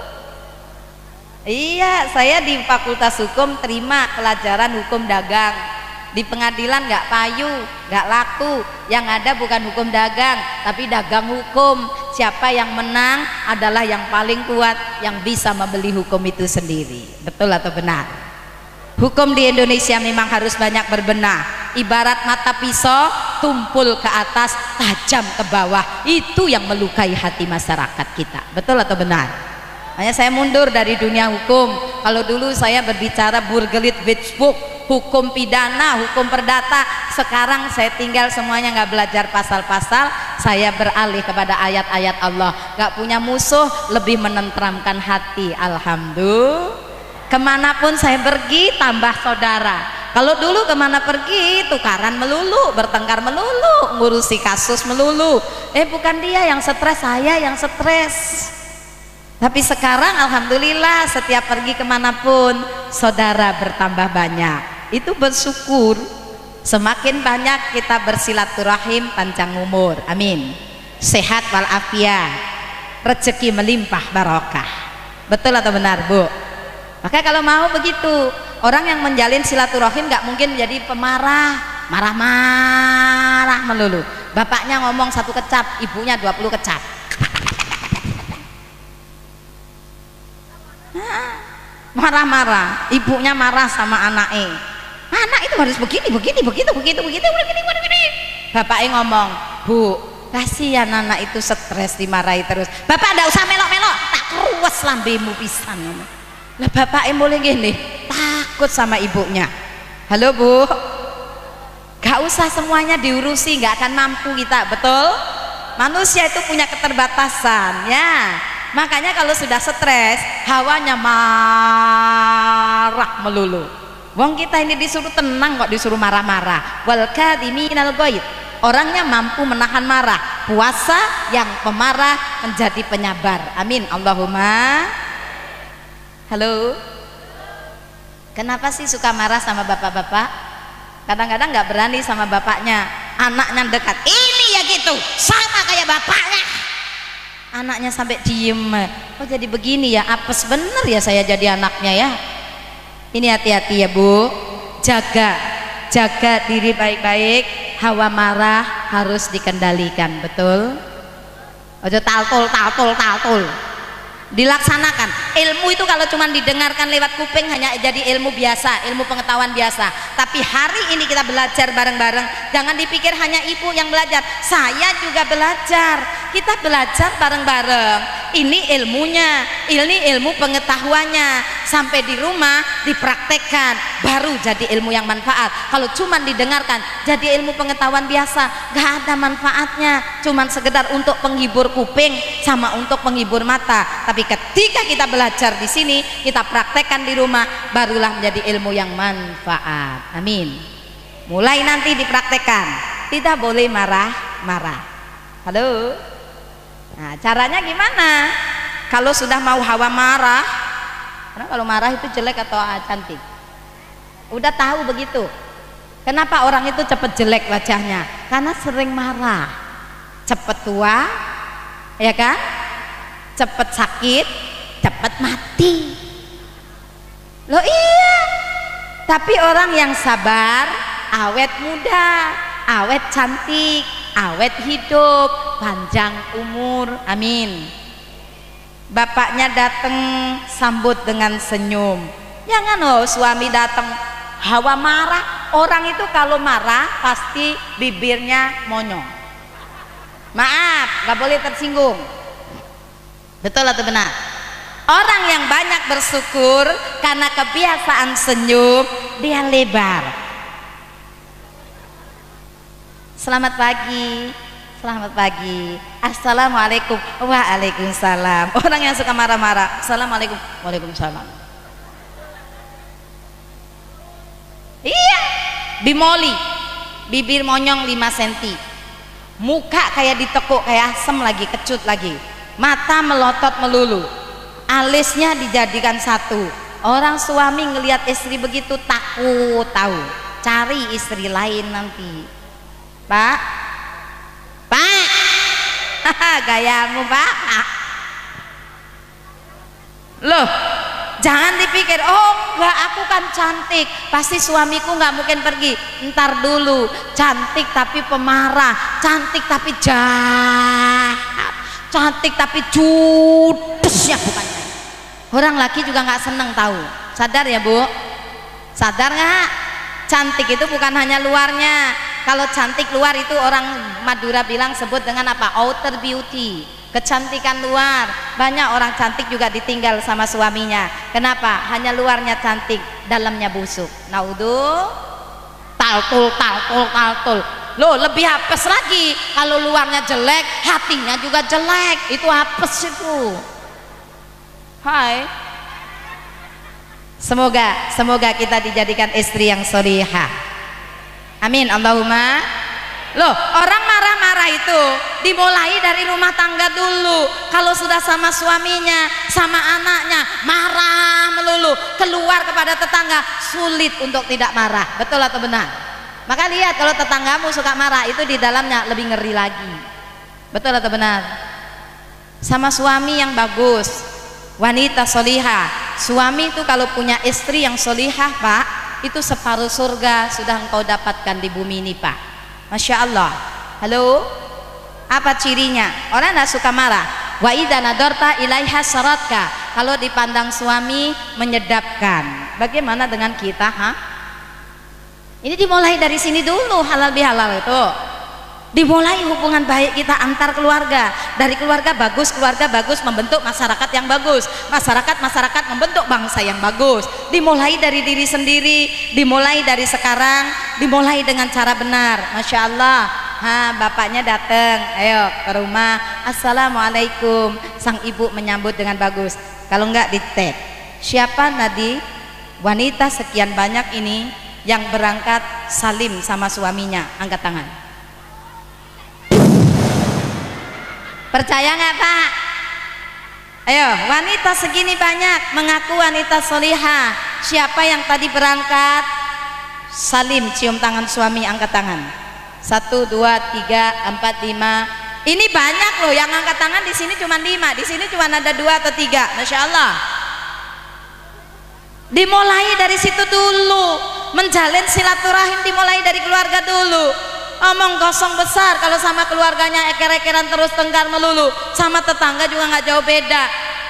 Iya, saya di Fakultas Hukum terima pelajaran hukum dagang. Di pengadilan nggak payu, nggak laku. Yang ada bukan hukum dagang, tapi dagang hukum. Siapa yang menang adalah yang paling kuat, yang bisa membeli hukum itu sendiri. Betul atau benar? Hukum di Indonesia memang harus banyak berbenah. Ibarat mata pisau, tumpul ke atas, tajam ke bawah. Itu yang melukai hati masyarakat kita. Betul atau benar? Hanya saya mundur dari dunia hukum. Kalau dulu saya berbicara Burgerlich Witchbook, hukum pidana, hukum perdata. Sekarang saya tinggal semuanya, nggak belajar pasal-pasal. Saya beralih kepada ayat-ayat Allah. Nggak punya musuh, lebih menenteramkan hati. Alhamdulillah. Kemanapun saya pergi, tambah saudara. Kalau dulu kemana pergi, tukaran melulu, bertengkar melulu, ngurusi kasus melulu. Bukan dia yang stres, saya yang stres. Tapi sekarang alhamdulillah setiap pergi kemanapun saudara bertambah banyak. Itu bersyukur. Semakin banyak kita bersilaturahim, panjang umur, amin. Sehat walafiat, rezeki melimpah barokah. Betul atau benar, Bu? Maka kalau mau begitu, orang yang menjalin silaturahim nggak mungkin menjadi pemarah, marah-marah melulu. Bapaknya ngomong 1 kecap, ibunya 20 kecap. Marah-marah, ibunya marah sama anaknya. Anak itu harus begini. Bapaknya ngomong, Bu, kasihan anak itu stres dimarahi terus. Bapak ndak usah melok-melok, tak keruwes lambemu pisan. Lah bapaknya mulai gini, takut sama ibunya. Halo Bu, gak usah semuanya diurusi, gak akan mampu kita, betul? Manusia itu punya keterbatasan, ya. Makanya kalau sudah stres, hawanya marah melulu. Wong kita ini disuruh tenang kok disuruh marah-marah. Wal kadhiminal ghaidh. Orangnya mampu menahan marah. Puasa yang pemarah menjadi penyabar. Amin. Allahumma. Halo. Kenapa sih suka marah sama bapak-bapak? Kadang-kadang nggak berani sama bapaknya. Anaknya dekat. Ini ya gitu, sama kayak bapaknya. Anaknya sampai diem. Oh jadi begini ya, apes bener ya saya jadi anaknya ya. Ini hati-hati ya Bu, jaga diri baik-baik. Hawa marah harus dikendalikan, betul? Ojo taltul dilaksanakan. Ilmu itu kalau cuma didengarkan lewat kuping hanya jadi ilmu biasa, ilmu pengetahuan biasa. Tapi hari ini kita belajar bareng-bareng. Jangan dipikir hanya ibu yang belajar, saya juga belajar. Kita belajar bareng-bareng. Ini ilmunya, ini ilmu pengetahuannya. Sampai di rumah dipraktekkan, baru jadi ilmu yang manfaat. Kalau cuma didengarkan jadi ilmu pengetahuan biasa, gak ada manfaatnya. Cuman sekedar untuk penghibur kuping sama untuk penghibur mata. Tapi ketika kita belajar di sini, kita praktekkan di rumah, barulah menjadi ilmu yang manfaat. Amin. Mulai nanti dipraktekkan, tidak boleh marah-marah. Halo. Nah, caranya gimana? Kalau sudah mau hawa marah, karena kalau marah itu jelek atau cantik, udah tahu begitu. Kenapa orang itu cepat jelek wajahnya? Karena sering marah, cepat tua, ya kan? cepet sakit, cepet mati. Loh iya, tapi orang yang sabar awet muda, awet cantik, awet hidup, panjang umur, amin. Bapaknya datang sambut dengan senyum. Jangan suami datang hawa marah. Orang itu kalau marah pasti bibirnya monyong. Maaf, gak boleh tersinggung. Betul atau benar? Orang yang banyak bersyukur karena kebiasaan senyum, dia lebar. Selamat pagi. Selamat pagi. Assalamualaikum. Waalaikumsalam. Orang yang suka marah-marah, Assalamualaikum. Waalaikumsalam. Iya, bimoli, bibir monyong 5 cm, muka kayak ditekuk, kayak asem lagi, kecut lagi, mata melotot melulu, alisnya dijadikan satu. Orang suami ngelihat istri begitu takut, tahu, cari istri lain nanti. Pak, gayamu Pak. Loh, jangan dipikir, oh enggak, aku kan cantik, pasti suamiku nggak mungkin pergi. Ntar dulu, cantik tapi pemarah, cantik tapi jahat, cantik tapi judes ya bukannya. Orang laki juga nggak seneng tahu. Sadar ya Bu? Sadar nggak? Cantik itu bukan hanya luarnya. Kalau cantik luar itu orang Madura bilang sebut dengan apa? Outer beauty, kecantikan luar. Banyak orang cantik juga ditinggal sama suaminya. Kenapa? Hanya luarnya cantik, dalamnya busuk. Naudhu, taltul. Loh, lebih apes lagi kalau luarnya jelek, hatinya juga jelek. Itu apes itu. Hai. Semoga kita dijadikan istri yang sholihah. Amin, Allahumma. Loh, orang marah-marah itu dimulai dari rumah tangga dulu. Kalau sudah sama suaminya, sama anaknya marah melulu, keluar kepada tetangga sulit untuk tidak marah. Betul atau benar? Maka lihat, kalau tetanggamu suka marah, itu di dalamnya lebih ngeri lagi. Betul atau benar? Sama suami yang bagus, wanita sholihah. Suami itu kalau punya istri yang sholihah Pak, itu separuh surga sudah engkau dapatkan di bumi ini Pak. Masya Allah. Halo, apa cirinya? Orang tidak suka marah. Wa idza nadarta ilaiha saratka. Kalau dipandang suami menyedapkan. Bagaimana dengan kita? Ini dimulai dari sini dulu, halal bihalal itu. Dimulai hubungan baik kita antar keluarga. Dari keluarga bagus membentuk masyarakat yang bagus. Masyarakat membentuk bangsa yang bagus. Dimulai dari diri sendiri, dimulai dari sekarang, dimulai dengan cara benar. Masya Allah. Bapaknya datang, ayo ke rumah, Assalamualaikum. Sang ibu menyambut dengan bagus. Kalau enggak di-tag, siapa tadi wanita sekian banyak ini yang berangkat salim sama suaminya? Angkat tangan. Percaya nggak Pak? Ayo, wanita segini banyak mengaku wanita solihah. Siapa yang tadi berangkat salim, cium tangan suami, angkat tangan. 1, 2, 3, 4, 5. Ini banyak loh yang angkat tangan. Di sini cuma 5, di sini cuma ada 2 atau 3. Masya Allah. Dimulai dari situ dulu, menjalin silaturahim dimulai dari keluarga dulu. Omong kosong besar kalau sama keluarganya eker-ekeran terus tengkar melulu, sama tetangga juga nggak jauh beda.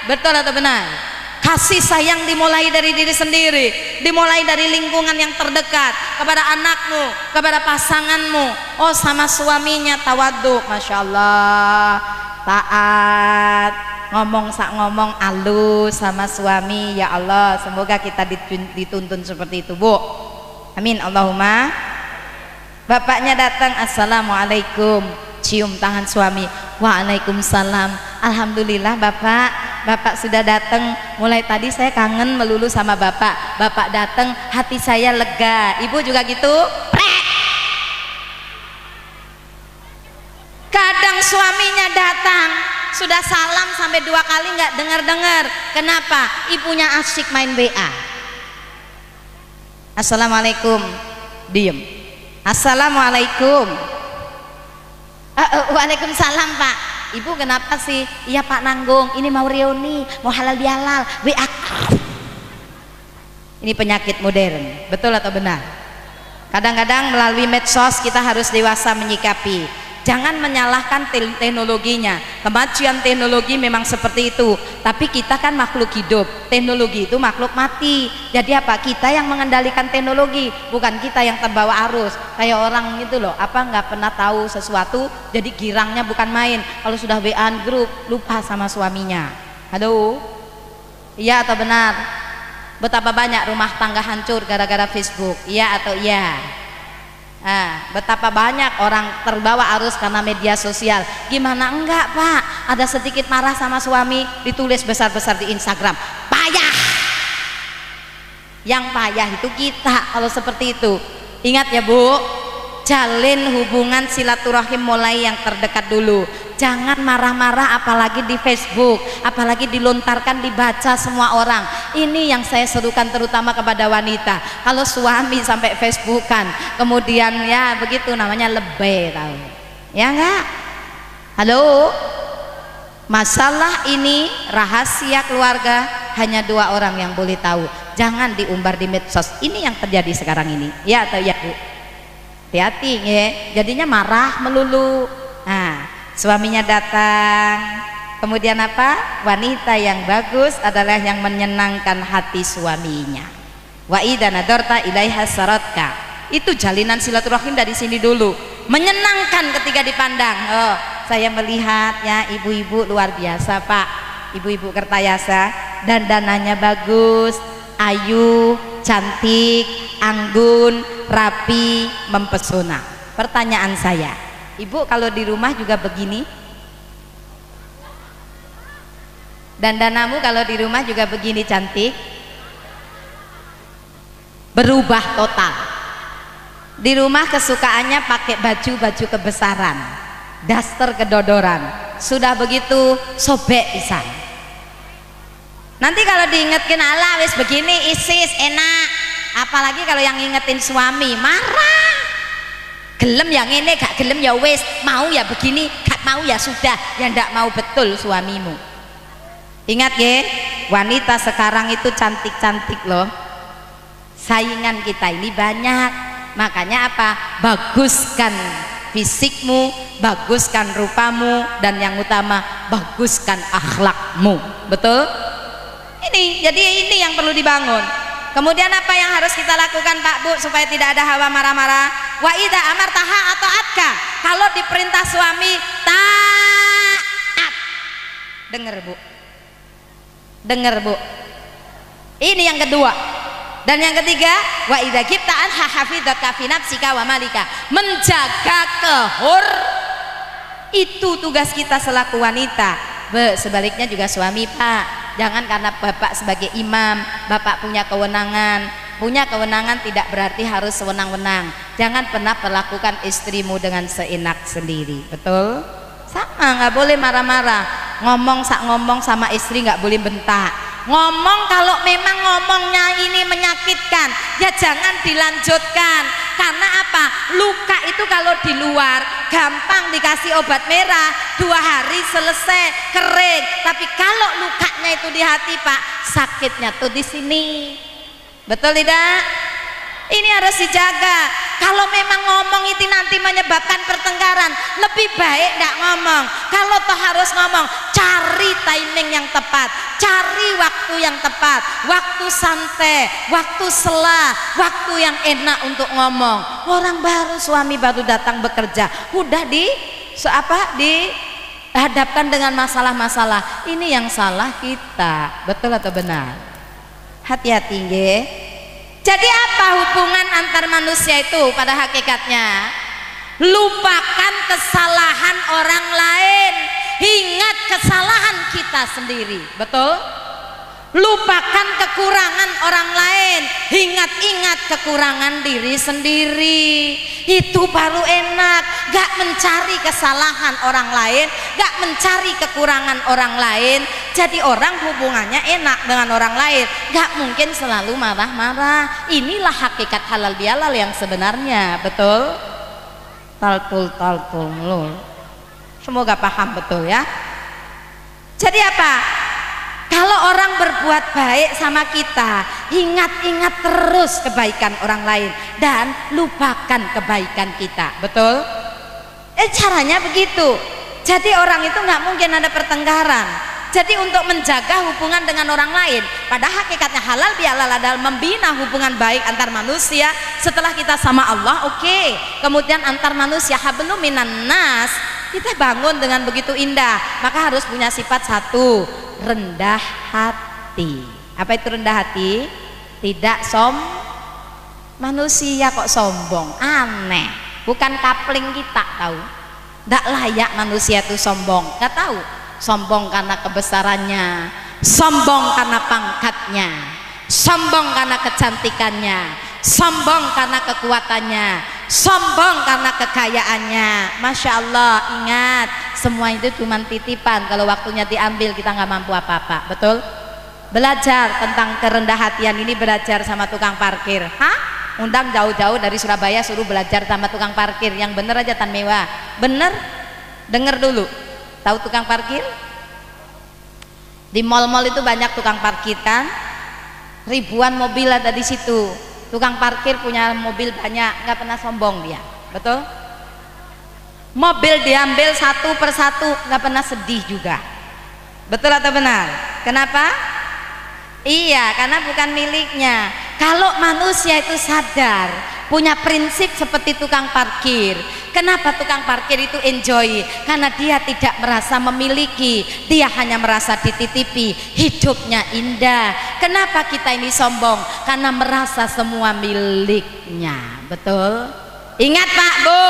Betul atau benar? Kasih sayang dimulai dari diri sendiri, dimulai dari lingkungan yang terdekat, kepada anakmu, kepada pasanganmu. Oh, sama suaminya tawaduk, Masya Allah, taat, ngomong alus sama suami. Ya Allah, semoga kita dituntun seperti itu Bu. Amin, Allahumma. Bapaknya datang, Assalamualaikum, cium tangan suami, Waalaikumsalam. Alhamdulillah Bapak sudah datang. Mulai tadi saya kangen melulu sama Bapak datang, hati saya lega. Ibu juga gitu? Kadang suaminya datang, sudah salam sampai 2 kali nggak dengar. Kenapa? Ibunya asyik main WA. Assalamualaikum, diem. Assalamualaikum. Waalaikumsalam Pak. Ibu kenapa sih? Iya Pak nanggung, ini mau reuni, mau halal bihalal, WA. Ini penyakit modern, betul atau benar? Kadang-kadang melalui medsos kita harus dewasa menyikapi. Jangan menyalahkan teknologinya. Kemajuan teknologi memang seperti itu, tapi kita kan makhluk hidup, teknologi itu makhluk mati. Jadi apa? Kita yang mengendalikan teknologi, bukan kita yang terbawa arus. Kayak orang itu loh, apa nggak pernah tahu sesuatu, jadi girangnya bukan main. Kalau sudah WA grup, lupa sama suaminya. Halo, iya atau benar? Betapa banyak rumah tangga hancur gara-gara Facebook, iya atau iya? Betapa banyak orang terbawa arus karena media sosial. Gimana enggak Pak, ada sedikit marah sama suami, ditulis besar-besar di Instagram, payah. Yang payah itu kita kalau seperti itu. Ingat ya Bu, jalin hubungan silaturahim mulai yang terdekat dulu. Jangan marah-marah apalagi di Facebook, apalagi dilontarkan, dibaca semua orang. Ini yang saya serukan terutama kepada wanita. Kalau suami sampai Facebookan, kemudian ya begitu namanya lebay tahu. Ya enggak? Halo? Masalah ini rahasia keluarga, hanya 2 orang yang boleh tahu. Jangan diumbar di medsos. Ini yang terjadi sekarang ini. Ya atau ya Bu? Hati-hati ya. Jadinya marah melulu. Suaminya datang, kemudian apa? Wanita yang bagus adalah yang menyenangkan hati suaminya. Wa idza nadarta ilaiha saratka. Itu jalinan silaturahim dari sini dulu. Menyenangkan ketika dipandang. Oh, saya melihat ya ibu-ibu luar biasa Pak. Ibu-ibu Kertayasa, dandanannya bagus, ayu, cantik, anggun, rapi, mempesona. Pertanyaan saya, Ibu kalau di rumah juga begini? Dandanamu kalau di rumah juga begini cantik? Berubah total. Di rumah kesukaannya pakai baju-baju kebesaran, daster kedodoran. Sudah begitu sobek pisan. Nanti kalau diingetin ala wis begini isis enak. Apalagi kalau yang ngingetin suami marah. Gelem yang ini gak gelem ya wis, mau ya begini, gak mau ya sudah, ya ndak mau betul suamimu. Ingat ya, wanita sekarang itu cantik-cantik loh. Saingan kita ini banyak, makanya apa? Baguskan fisikmu, baguskan rupamu, dan yang utama baguskan akhlakmu. Betul? Jadi ini yang perlu dibangun. Kemudian apa yang harus kita lakukan Pak Bu supaya tidak ada hawa marah-marah? Wa idza amartaha atau atka. Kalau diperintah suami taat. Dengar Bu. Dengar Bu. Ini yang kedua. Dan yang ketiga, wa idza ghibta anha hafidzaka fi nafsika wa malika. Menjaga itu tugas kita selaku wanita. Sebaliknya juga suami Pak. Jangan karena Bapak sebagai imam, Bapak punya kewenangan. Punya kewenangan tidak berarti harus sewenang-wenang. Jangan pernah perlakukan istrimu dengan seenak sendiri. Betul? Sama, nggak boleh marah-marah. Ngomong sama istri nggak boleh bentak. Ngomong kalau memang ngomongnya ini menyakitkan, ya jangan dilanjutkan. Karena apa? Luka itu kalau di luar gampang dikasih obat merah, 2 hari selesai kering. Tapi kalau lukanya itu di hati Pak, sakitnya tuh di sini. Betul tidak? Ini harus dijaga. Kalau memang ngomong itu nanti menyebabkan pertengkaran, lebih baik tidak ngomong. Kalau toh harus ngomong, cari timing yang tepat, cari waktu yang tepat, waktu santai, waktu sela, waktu yang enak untuk ngomong. Orang baru, suami baru datang bekerja, udah dihadapkan dengan masalah-masalah. Ini yang salah kita. Betul atau benar? Hati-hati nggih. Jadi apa hubungan antar manusia itu pada hakikatnya? Lupakan kesalahan orang lain, ingat kesalahan kita sendiri. Betul? Lupakan kekurangan orang lain, ingat-ingat kekurangan diri sendiri. Itu baru enak. Gak mencari kesalahan orang lain, gak mencari kekurangan orang lain. Jadi orang hubungannya enak dengan orang lain, gak mungkin selalu marah-marah. Inilah hakikat halal bihalal yang sebenarnya. Betul? Taltul lul. Semoga paham betul ya. Jadi apa? Kalau orang berbuat baik sama kita, ingat-ingat terus kebaikan orang lain dan lupakan kebaikan kita. Betul? Caranya begitu. Jadi orang itu nggak mungkin ada pertengkaran. Jadi untuk menjaga hubungan dengan orang lain, pada hakikatnya halal bihalal adalah membina hubungan baik antar manusia. Setelah kita sama Allah, oke. Kemudian antar manusia hablum minan nas, kita bangun dengan begitu indah. Maka harus punya sifat satu, rendah hati. Apa itu rendah hati? Tidak manusia kok sombong, aneh. Bukan kapling kita, tahu? Tidak layak manusia itu sombong, nggak tahu. Sombong karena kebesarannya, sombong karena pangkatnya, sombong karena kecantikannya, sombong karena kekuatannya, sombong karena kekayaannya. Masya Allah, ingat, semua itu cuma titipan. Kalau waktunya diambil kita nggak mampu apa-apa. Betul? Belajar tentang kerendah hatian ini, belajar sama tukang parkir. Hah? Undang jauh-jauh dari Surabaya, suruh belajar sama tukang parkir. Yang bener aja, tan mewah. Bener? Dengar dulu. Tahu tukang parkir? Di mal-mal itu banyak tukang parkir kan? Ribuan mobil ada di situ. Tukang parkir punya mobil banyak, nggak pernah sombong dia. Betul? Mobil diambil satu persatu, nggak pernah sedih juga. Betul atau benar? Kenapa? Iya, karena bukan miliknya. Kalau manusia itu sadar, punya prinsip seperti tukang parkir. Kenapa tukang parkir itu enjoy? Karena dia tidak merasa memiliki, dia hanya merasa dititipi, hidupnya indah. Kenapa kita ini sombong? Karena merasa semua miliknya. Betul? Ingat Pak Bu,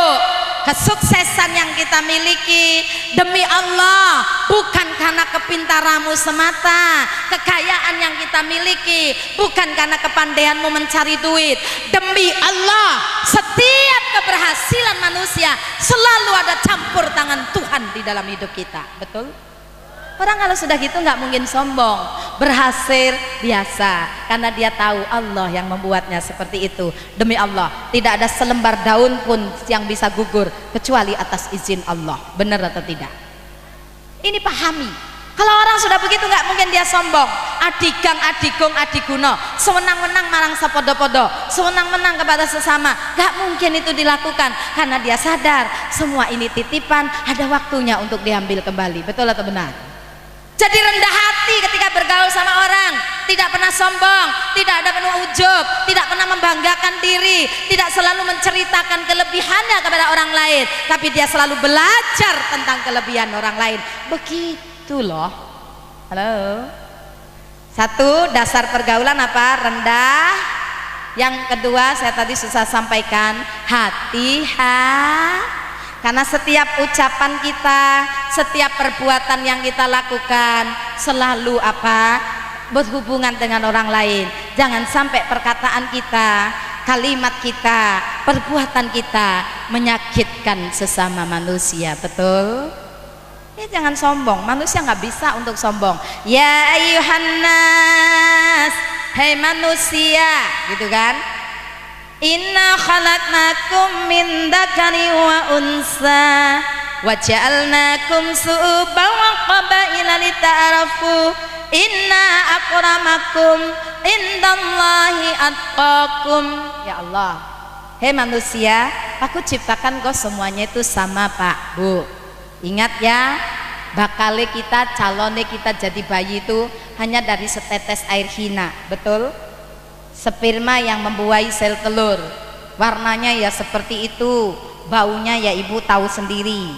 kesuksesan yang kita miliki demi Allah, bukan karena kepintaranmu semata. Kekayaan yang kita miliki bukan karena kepandaianmu mencari duit. Demi Allah, setiap keberhasilan manusia selalu ada campur tangan Tuhan di dalam hidup kita. Betul? Orang kalau sudah gitu nggak mungkin sombong. Berhasil biasa, karena dia tahu Allah yang membuatnya seperti itu. Demi Allah, tidak ada selembar daun pun yang bisa gugur kecuali atas izin Allah. Benar atau tidak? Ini pahami. Kalau orang sudah begitu nggak mungkin dia sombong. Adigang, adigong, adiguno, sewenang-wenang marang sepodo-podo, sewenang-wenang kepada sesama. Nggak mungkin itu dilakukan karena dia sadar semua ini titipan, ada waktunya untuk diambil kembali. Betul atau benar? Jadi rendah hati ketika bergaul sama orang, tidak pernah sombong, tidak ada penuh ujub, tidak pernah membanggakan diri, tidak selalu menceritakan kelebihannya kepada orang lain, tapi dia selalu belajar tentang kelebihan orang lain. Begitu loh. Halo. Satu, dasar pergaulan apa? Rendah. Yang kedua, saya tadi susah sampaikan, hati-hati. Karena setiap ucapan kita, setiap perbuatan yang kita lakukan selalu apa? Berhubungan dengan orang lain. Jangan sampai perkataan kita, kalimat kita, perbuatan kita menyakitkan sesama manusia. Betul? Ya, jangan sombong. Manusia nggak bisa untuk sombong. Ya ayyuhan nas, hai manusia, gitu kan? Inna khalaqnakum min dzakari wa unsa wa ja'alnakum su'uban wa qabaila lita'arafu inna akramakum indallahi atqakum. Ya Allah, hei manusia, aku ciptakan kok semuanya itu sama Pak Bu. Ingat ya, bakale kita, calone kita jadi bayi itu hanya dari setetes air hina. Betul? Sperma yang membuahi sel telur, warnanya ya seperti itu, baunya ya ibu tahu sendiri.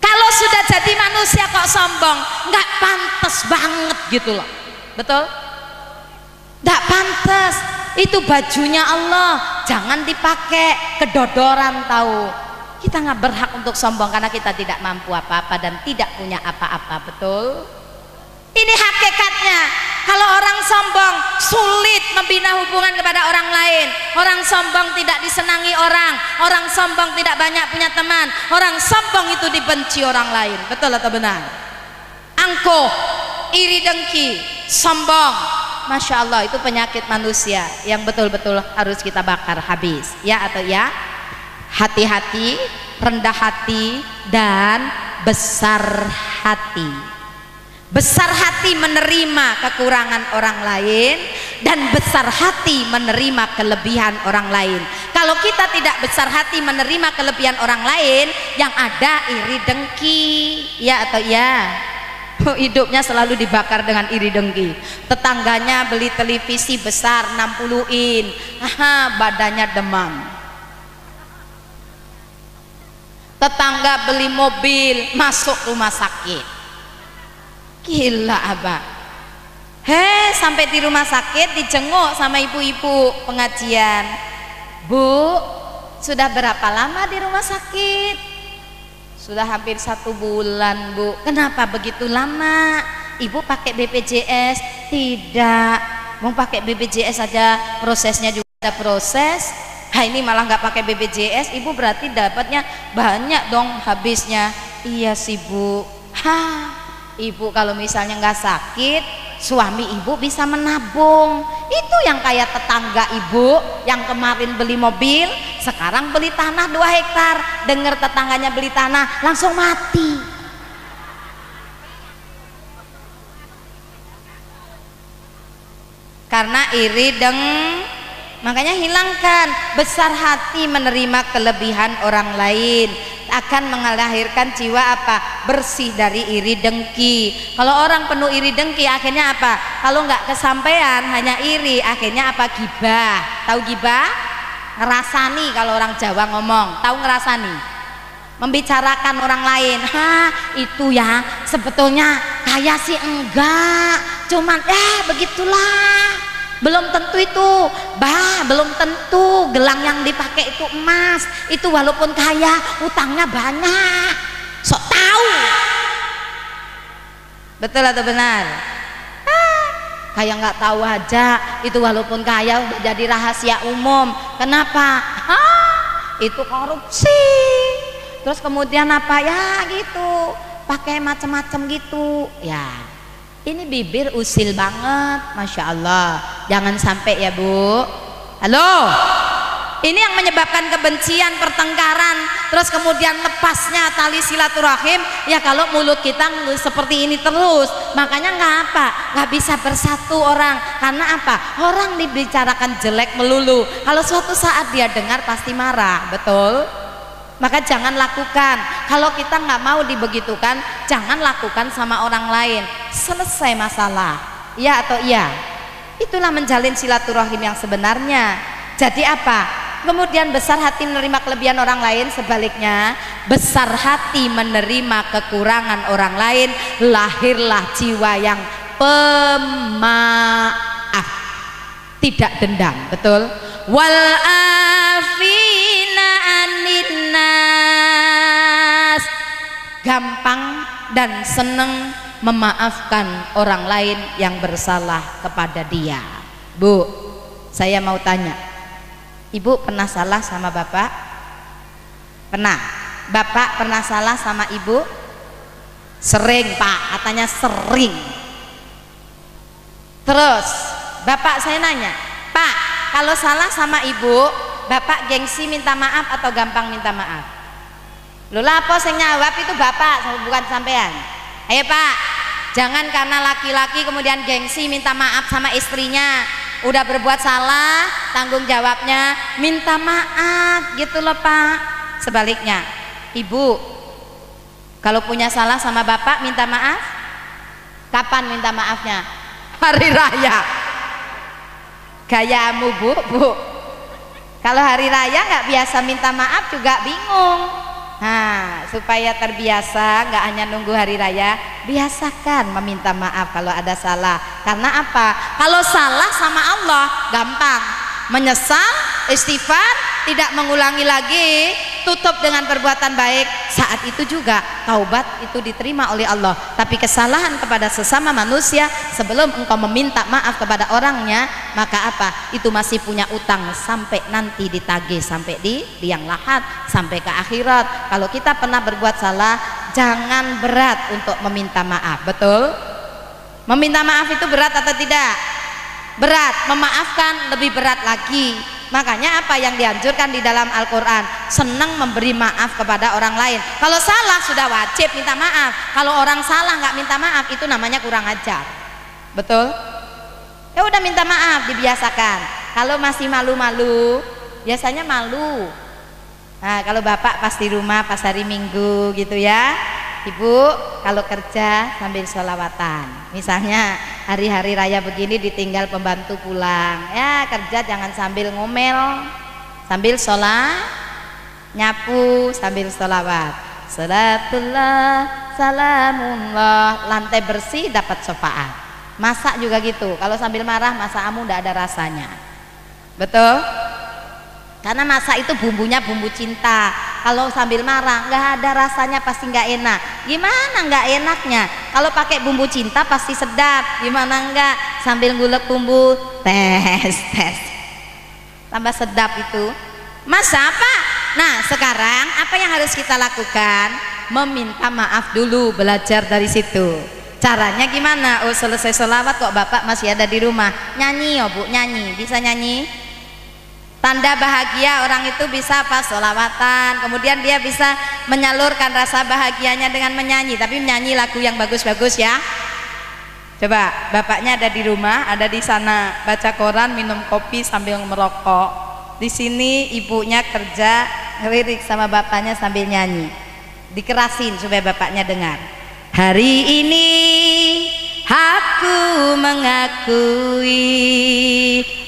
Kalau sudah jadi manusia kok sombong, nggak pantas banget gitu loh. Betul? Nggak pantas. Itu bajunya Allah, jangan dipakai, kedodoran tahu. Kita nggak berhak untuk sombong karena kita tidak mampu apa-apa dan tidak punya apa-apa. Betul? Ini hakikatnya. Kalau orang sombong sulit membina hubungan kepada orang lain. Orang sombong tidak disenangi orang. Orang sombong tidak banyak punya teman. Orang sombong itu dibenci orang lain. Betul atau benar? Angkuh, iri dengki, sombong, Masya Allah, itu penyakit manusia yang betul-betul harus kita bakar habis. Ya atau ya? Hati-hati rendah hati dan besar hati. Besar hati menerima kekurangan orang lain dan besar hati menerima kelebihan orang lain. Kalau kita tidak besar hati menerima kelebihan orang lain, yang ada iri dengki, ya atau ya? Hidupnya selalu dibakar dengan iri dengki. Tetangganya beli televisi besar 60 in, badannya demam. Tetangga beli mobil, masuk rumah sakit. Gila abah. Sampai di rumah sakit dijenguk sama ibu-ibu pengajian. Bu, sudah berapa lama di rumah sakit? Sudah hampir 1 bulan, Bu. Kenapa begitu lama? Ibu pakai BPJS? Tidak. Mau pakai BPJS saja prosesnya juga ada proses. Ini malah nggak pakai BPJS. Ibu berarti dapatnya banyak dong habisnya. Iya sih, Bu. Ibu kalau misalnya nggak sakit, suami ibu bisa menabung. Itu yang kayak tetangga ibu yang kemarin beli mobil, sekarang beli tanah 2 hektar. Dengar tetangganya beli tanah, langsung mati. Karena iri makanya hilangkan. Besar hati menerima kelebihan orang lain akan melahirkan jiwa apa? Bersih dari iri dengki. Kalau orang penuh iri dengki akhirnya apa? Kalau nggak kesampaian hanya iri, akhirnya apa? Gibah. Tahu gibah? Ngerasani kalau orang Jawa ngomong. Tahu ngerasani? Membicarakan orang lain. Itu ya sebetulnya kayak sih enggak, cuman begitulah. Belum tentu itu, belum tentu gelang yang dipakai itu emas. Itu walaupun kaya, utangnya banyak. Sok tahu. Betul atau benar? Kayak nggak tahu aja. Itu walaupun kaya udah jadi rahasia umum. Kenapa? Itu korupsi. Terus kemudian apa ya gitu? Pakai macam-macam gitu. Ya. Ini bibir usil banget, Masya Allah. Jangan sampai ya Bu. Halo. Ini yang menyebabkan kebencian, pertengkaran, terus kemudian lepasnya tali silaturahim. Ya kalau mulut kita seperti ini terus, makanya nggak bisa bersatu orang. Karena apa? Orang dibicarakan jelek melulu. Kalau suatu saat dia dengar pasti marah, betul? Maka jangan lakukan. Kalau kita nggak mau dibegitukan, jangan lakukan sama orang lain. Selesai masalah, ya atau iya? Itulah menjalin silaturahim yang sebenarnya. Jadi apa? Kemudian besar hati menerima kelebihan orang lain. Sebaliknya, besar hati menerima kekurangan orang lain. Lahirlah jiwa yang pemaaf, tidak dendam. Betul? Wal afina aninnas, gampang dan seneng memaafkan orang lain yang bersalah kepada dia. Bu, saya mau tanya, Ibu pernah salah sama Bapak? Pernah? Bapak pernah salah sama Ibu? Sering Pak, katanya sering. Terus Bapak saya nanya, Pak, kalau salah sama Ibu, Bapak gengsi minta maaf atau gampang minta maaf? Lho apa sing nyawab itu Bapak, bukan sampean. Ayo Pak, jangan karena laki-laki kemudian gengsi minta maaf sama istrinya. Udah berbuat salah, tanggung jawabnya minta maaf gitu loh Pak. Sebaliknya, Ibu kalau punya salah sama Bapak minta maaf, kapan minta maafnya? Hari raya. Gayamu Bu. Kalau hari raya nggak biasa minta maaf juga bingung. Nah, supaya terbiasa, nggak hanya nunggu hari raya, biasakan meminta maaf kalau ada salah. Karena apa? Kalau salah sama Allah gampang, menyesal, istighfar, tidak mengulangi lagi, tutup dengan perbuatan baik. Saat itu juga taubat itu diterima oleh Allah. Tapi kesalahan kepada sesama manusia sebelum engkau meminta maaf kepada orangnya, maka apa? Itu masih punya utang sampai nanti ditagih, sampai di liang lahat, sampai ke akhirat. Kalau kita pernah berbuat salah, jangan berat untuk meminta maaf. Betul? Meminta maaf itu berat atau tidak? Berat. Memaafkan lebih berat lagi. Makanya apa yang dianjurkan di dalam Al-Quran, senang memberi maaf kepada orang lain. Kalau salah sudah wajib minta maaf. Kalau orang salah nggak minta maaf, itu namanya kurang ajar. Betul? Ya udah minta maaf, dibiasakan. Kalau masih malu-malu, biasanya malu. Nah, kalau bapak pas di rumah pas hari Minggu gitu ya, ibu kalau kerja sambil sholawatan. Misalnya hari-hari raya begini ditinggal pembantu pulang, ya kerja jangan sambil ngomel, sambil sholat, nyapu sambil sholawat. Salatullah salamullah, lantai bersih dapat syafaat. Masak juga gitu, kalau sambil marah masakanmu tidak ada rasanya. Betul? Karena masak itu bumbunya bumbu cinta. Kalau sambil marah nggak ada rasanya, pasti nggak enak. Gimana nggak enaknya? Kalau pakai bumbu cinta pasti sedap. Gimana nggak? Sambil ngulek bumbu, tes tambah sedap itu. Masa apa? Nah sekarang apa yang harus kita lakukan? Meminta maaf dulu, belajar dari situ. Caranya gimana? Oh selesai sholawat kok bapak masih ada di rumah, nyanyi ya bu, nyanyi. Bisa nyanyi? Tanda bahagia orang itu bisa apa? Sholawatan. Kemudian dia bisa menyalurkan rasa bahagianya dengan menyanyi, tapi menyanyi lagu yang bagus-bagus ya. Coba bapaknya ada di rumah, ada di sana baca koran, minum kopi sambil merokok. Di sini ibunya kerja ngelirik sama bapaknya sambil nyanyi. Dikerasin supaya bapaknya dengar. Hari ini aku mengakui,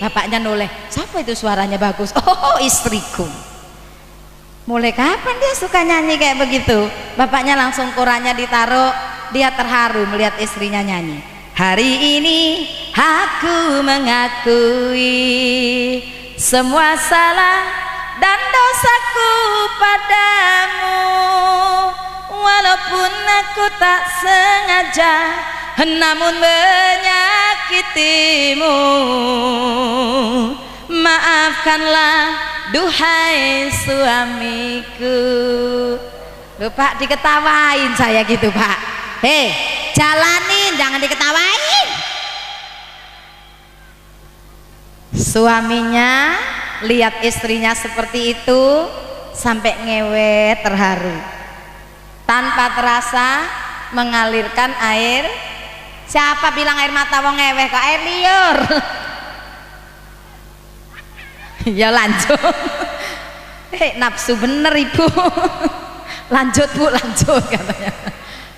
bapaknya noleh, siapa itu suaranya bagus? Oh istriku. Mulai kapan dia suka nyanyi kayak begitu? Bapaknya langsung korannya ditaruh, dia terharu melihat istrinya nyanyi. Hari ini aku mengakui semua salah dan dosaku padamu, walaupun aku tak sengaja namun menyakitimu. Maafkanlah duhai suamiku. Loh pak, diketawain saya gitu pak. Hei, jalanin, jangan diketawain. Suaminya lihat istrinya seperti itu sampai ngewe terharu, tanpa terasa mengalirkan air. Siapa bilang air mata wong ngeweh, kok air liur? Ya lanjut. Nafsu bener ibu. Lanjut bu, lanjut katanya.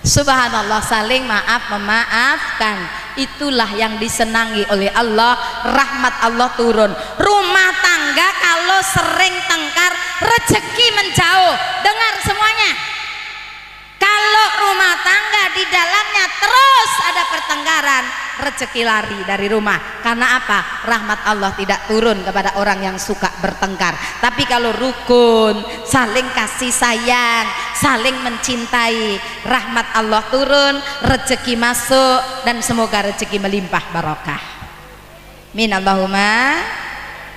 Subhanallah, saling maaf memaafkan, itulah yang disenangi oleh Allah. Rahmat Allah turun. Rumah tangga kalau sering tengkar, rezeki menjauh. Dengar semuanya. Kalau rumah tangga di dalamnya terus ada pertengkaran, rezeki lari dari rumah. Karena apa? Rahmat Allah tidak turun kepada orang yang suka bertengkar. Tapi kalau rukun, saling kasih sayang, saling mencintai, rahmat Allah turun, rezeki masuk, dan semoga rezeki melimpah barokah. Min Allahumma.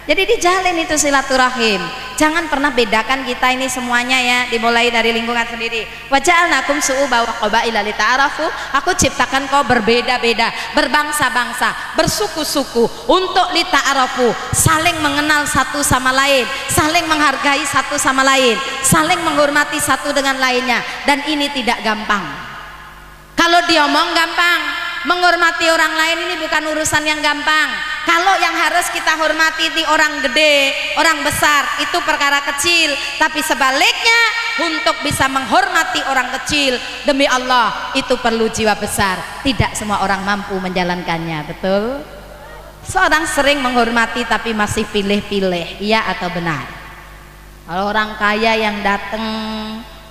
Jadi dijalin itu silaturahim. Jangan pernah bedakan kita ini semuanya ya, dimulai dari lingkungan sendiri. Wa ja'alnakum syu'uban wa qabaila lita'arafu. Aku ciptakan kau berbeda-beda, berbangsa-bangsa, bersuku-suku untuk lita'arafu, saling mengenal satu sama lain, saling menghargai satu sama lain, saling menghormati satu dengan lainnya. Dan ini tidak gampang. Kalau diomong gampang, menghormati orang lain ini bukan urusan yang gampang. Kalau yang harus kita hormati di orang gede, orang besar, itu perkara kecil. Tapi sebaliknya, untuk bisa menghormati orang kecil, demi Allah, itu perlu jiwa besar. Tidak semua orang mampu menjalankannya, betul? Seorang sering menghormati tapi masih pilih-pilih, iya atau benar? Kalau orang kaya yang datang,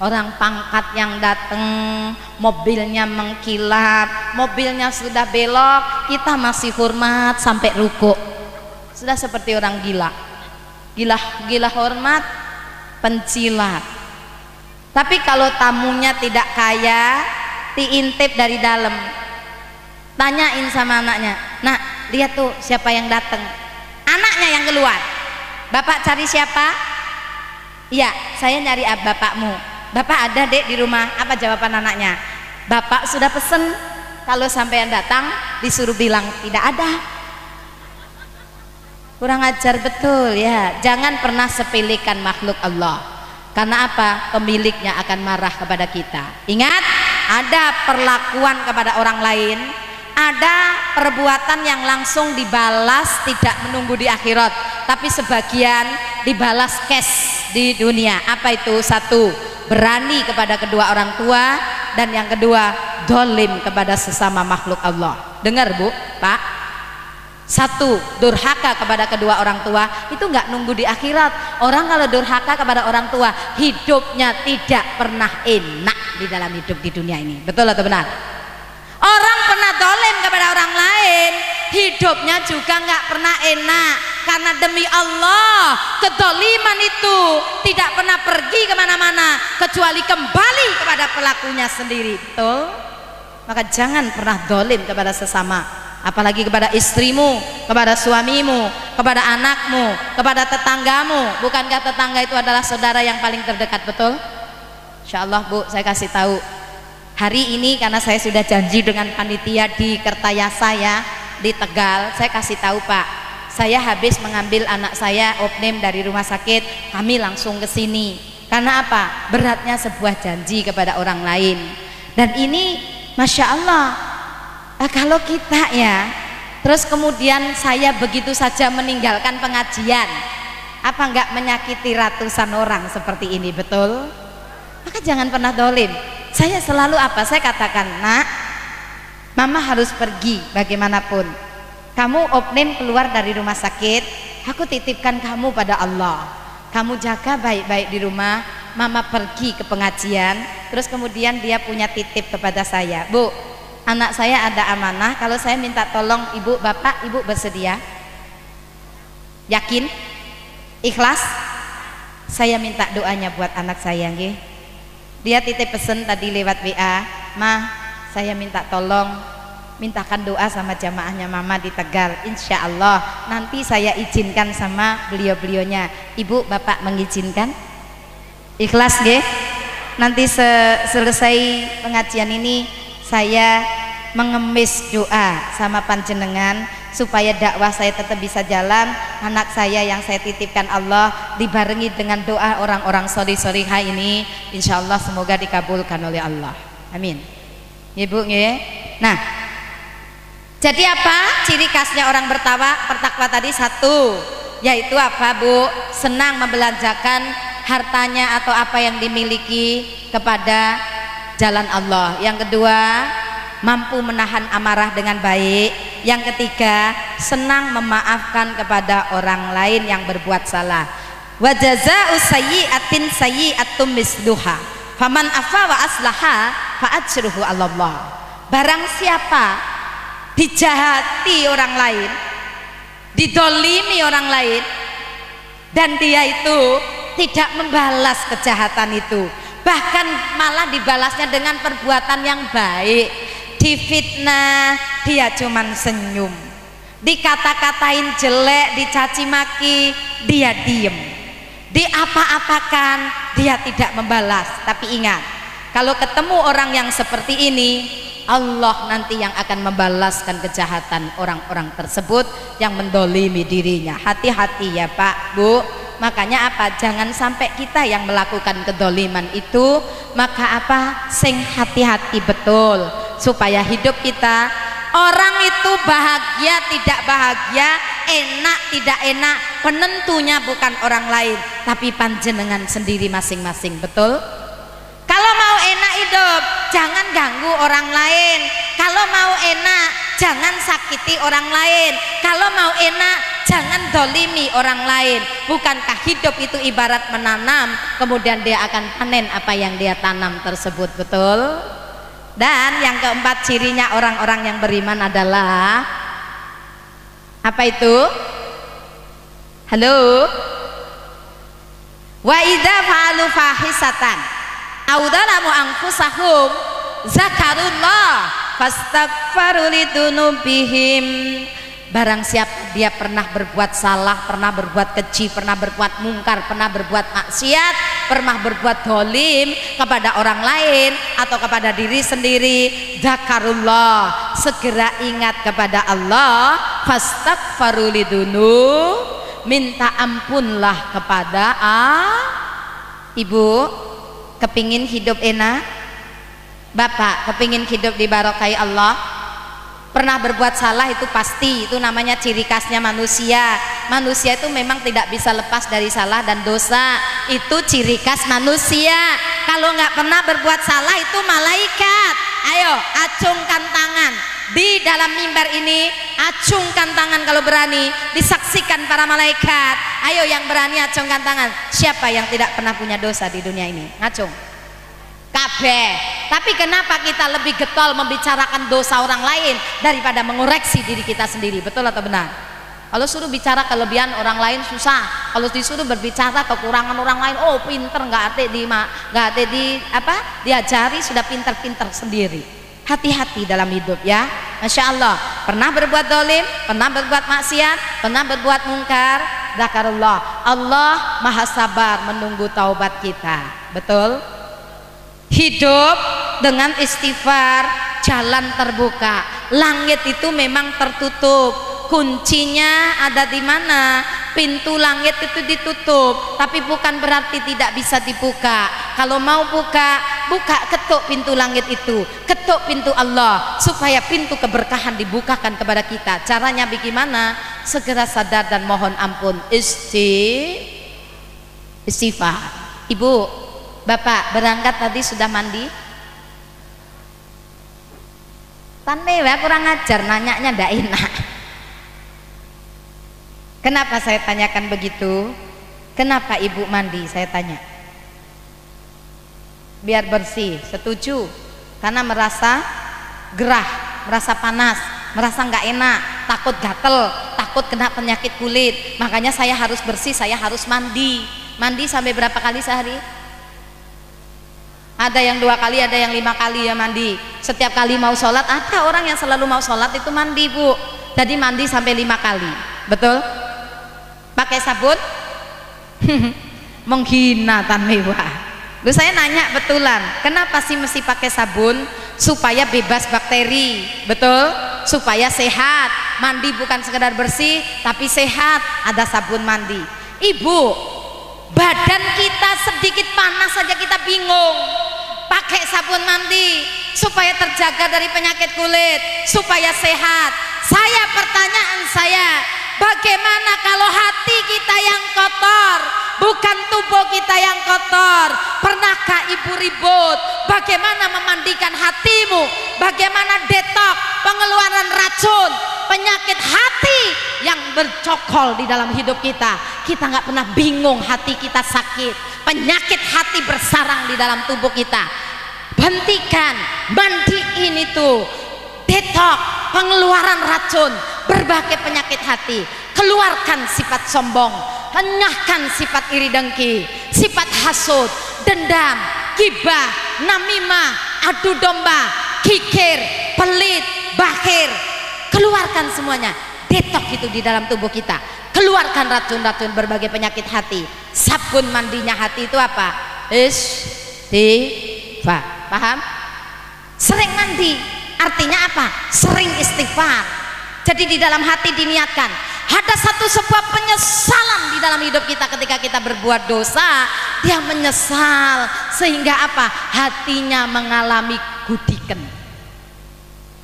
orang pangkat yang datang, mobilnya mengkilap, mobilnya sudah belok, kita masih hormat sampai rukuk. Sudah seperti orang gila. Gila hormat, pencilat. Tapi kalau tamunya tidak kaya, diintip dari dalam, tanyain sama anaknya, nak lihat tuh siapa yang datang. Anaknya yang keluar. Bapak cari siapa? Iya, saya nyari bapakmu. Bapak ada dek di rumah. Apa jawaban anaknya? Bapak sudah pesen, kalau sampean datang disuruh bilang tidak ada. Kurang ajar betul ya. Jangan pernah sepelekan makhluk Allah. Karena apa? Pemiliknya akan marah kepada kita. Ingat, ada perlakuan kepada orang lain, ada perbuatan yang langsung dibalas tidak menunggu di akhirat, tapi sebagian dibalas cash di dunia. Apa itu? Satu, berani kepada kedua orang tua, dan yang kedua, dolim kepada sesama makhluk Allah. Dengar Bu, Pak. Satu, durhaka kepada kedua orang tua, itu nggak nunggu di akhirat. Orang kalau durhaka kepada orang tua, hidupnya tidak pernah enak di dalam hidup di dunia ini. Betul atau benar? Orang pernah dolim kepada orang lain, hidupnya juga nggak pernah enak. Karena demi Allah, kedoliman itu tidak pernah pergi kemana-mana kecuali kembali kepada pelakunya sendiri. Betul? Maka jangan pernah dolim kepada sesama, apalagi kepada istrimu, kepada suamimu, kepada anakmu, kepada tetanggamu. Bukankah tetangga itu adalah saudara yang paling terdekat? Betul? Insya Allah Bu, saya kasih tahu hari ini, karena saya sudah janji dengan panitia di Kertayasa ya, di Tegal. Saya kasih tahu Pak, saya habis mengambil anak saya opname dari rumah sakit, kami langsung ke sini. Karena apa? Beratnya sebuah janji kepada orang lain. Dan ini Masya Allah, kalau kita ya, terus kemudian saya begitu saja meninggalkan pengajian, apa enggak menyakiti ratusan orang seperti ini? Betul? Maka jangan pernah dolim. Saya selalu apa? Saya katakan, nak, mama harus pergi bagaimanapun. Kamu opname keluar dari rumah sakit, aku titipkan kamu pada Allah. Kamu jaga baik-baik di rumah, mama pergi ke pengajian, terus kemudian dia punya titip kepada saya, Bu, anak saya ada amanah, kalau saya minta tolong ibu, bapak, ibu bersedia? Yakin? Ikhlas? Saya minta doanya buat anak saya, nggih. Dia titip pesan tadi lewat WA, Ma, saya minta tolong, mintakan doa sama jamaahnya mama di Tegal. Insya Allah nanti saya izinkan sama beliau-beliaunya. Ibu, bapak mengizinkan? Ikhlas nggih? Nanti selesai pengajian ini saya mengemis doa sama panjenengan supaya dakwah saya tetap bisa jalan, anak saya yang saya titipkan Allah dibarengi dengan doa orang-orang sholih-sholihah ini, insya Allah semoga dikabulkan oleh Allah. Amin. Ibu nggih. Nah, jadi apa ciri khasnya orang bertakwa tadi? Satu, yaitu apa Bu? Senang membelanjakan hartanya atau apa yang dimiliki kepada jalan Allah. Yang kedua, mampu menahan amarah dengan baik. Yang ketiga, senang memaafkan kepada orang lain yang berbuat salah. Wa jazaa'u sayyi'atin sayyi'atum misluha faman afa wa aslaha fa ajruhu 'ala Allah. Barang siapa dijahati orang lain, didolimi orang lain, dan dia itu tidak membalas kejahatan itu, bahkan malah dibalasnya dengan perbuatan yang baik, difitnah dia cuman senyum, dikata-katain jelek, dicaci maki dia diem, diapa-apakan dia tidak membalas. Tapi ingat, kalau ketemu orang yang seperti ini, Allah nanti yang akan membalaskan kejahatan orang-orang tersebut yang mendolimi dirinya. Hati-hati ya Pak, Bu. Makanya apa? Jangan sampai kita yang melakukan kedoliman itu. Maka apa? Sing hati-hati betul, supaya hidup kita, orang itu bahagia tidak bahagia, enak tidak enak, penentunya bukan orang lain, tapi panjenengan sendiri masing-masing. Betul? Kalau mau enak hidup, jangan ganggu orang lain. Kalau mau enak, jangan sakiti orang lain. Kalau mau enak, jangan dolimi orang lain. Bukankah hidup itu ibarat menanam, kemudian dia akan panen apa yang dia tanam tersebut? Betul? Dan yang keempat cirinya orang-orang yang beriman adalah apa itu? Halo? Wa idza fa'alu fahisatan aw dzalamu anfusahum zakarullah fastaghfaru lidunubihim. Barang siapa dia pernah berbuat salah, pernah berbuat keji, pernah berbuat mungkar, pernah berbuat maksiat, pernah berbuat dolim kepada orang lain atau kepada diri sendiri, dzakarullah, segera ingat kepada Allah, fastaghfaru lidunub, minta ampunlah kepada ibu. Kepingin hidup enak, bapak kepingin hidup dibarokai Allah. Pernah berbuat salah itu pasti, itu namanya ciri khasnya manusia. Manusia itu memang tidak bisa lepas dari salah dan dosa, itu ciri khas manusia. Kalau nggak pernah berbuat salah itu malaikat. Ayo acungkan tangan di dalam mimbar ini, acungkan tangan kalau berani, disaksikan para malaikat. Ayo yang berani acungkan tangan. Siapa yang tidak pernah punya dosa di dunia ini? Ngacung kabeh. Tapi kenapa kita lebih getol membicarakan dosa orang lain daripada mengoreksi diri kita sendiri? Betul atau benar? Kalau suruh bicara kelebihan orang lain susah, kalau disuruh berbicara kekurangan orang lain, oh pinter, nggak ada diajari, sudah pinter-pinter sendiri. Hati-hati dalam hidup ya. Masya Allah, pernah berbuat dolim, pernah berbuat maksiat, pernah berbuat mungkar, dzakarullah, Allah maha sabar menunggu taubat kita. Betul? Hidup dengan istighfar, jalan terbuka. Langit itu memang tertutup, kuncinya ada di mana? Pintu langit itu ditutup, tapi bukan berarti tidak bisa dibuka. Kalau mau buka, ketuk pintu langit itu, ketuk pintu Allah, supaya pintu keberkahan dibukakan kepada kita. Caranya bagaimana? Segera sadar dan mohon ampun, istighfar. Ibu, bapak berangkat tadi sudah mandi? Tane ya kurang ajar, nanyanya ndak enak. Kenapa saya tanyakan begitu? Kenapa ibu mandi? Saya tanya. Biar bersih, setuju. Karena merasa gerah, merasa panas, merasa nggak enak, takut gatel, takut kena penyakit kulit. Makanya saya harus bersih, saya harus mandi. Mandi sampai berapa kali sehari? Ada yang 2 kali, ada yang 5 kali ya mandi. Setiap kali mau sholat, ada orang yang selalu mau sholat itu mandi bu. Jadi mandi sampai 5 kali. Betul? Pakai sabun? Menghina tan mewah. Lu saya nanya betulan, kenapa sih mesti pakai sabun? Supaya bebas bakteri. Betul? Supaya sehat. Mandi bukan sekedar bersih, tapi sehat. Ada sabun mandi. Ibu, badan kita sedikit panas saja kita bingung. Pakai sabun mandi supaya terjaga dari penyakit kulit, supaya sehat. Pertanyaan saya, bagaimana kalau hati kita yang kotor, bukan tubuh kita yang kotor? Pernahkah ibu ribut bagaimana memandikan hatimu? Bagaimana detok pengeluaran racun penyakit hati yang bercokol di dalam hidup kita? Kita nggak pernah bingung hati kita sakit, penyakit hati bersarang di dalam tubuh kita. Hentikan, mandiin itu, detok pengeluaran racun berbagai penyakit hati. Keluarkan sifat sombong, enyahkan sifat iri dengki, sifat hasud, dendam, gibah, namimah, adu domba, kikir, pelit, bakhir. Keluarkan semuanya, detok itu di dalam tubuh kita. Keluarkan racun-racun berbagai penyakit hati. Sabun mandinya hati itu apa? Istighfar. Paham? Sering mandi artinya apa? Sering istighfar. Jadi di dalam hati diniatkan ada sebuah penyesalan di dalam hidup kita. Ketika kita berbuat dosa, dia menyesal sehingga apa? Hatinya mengalami gudikan,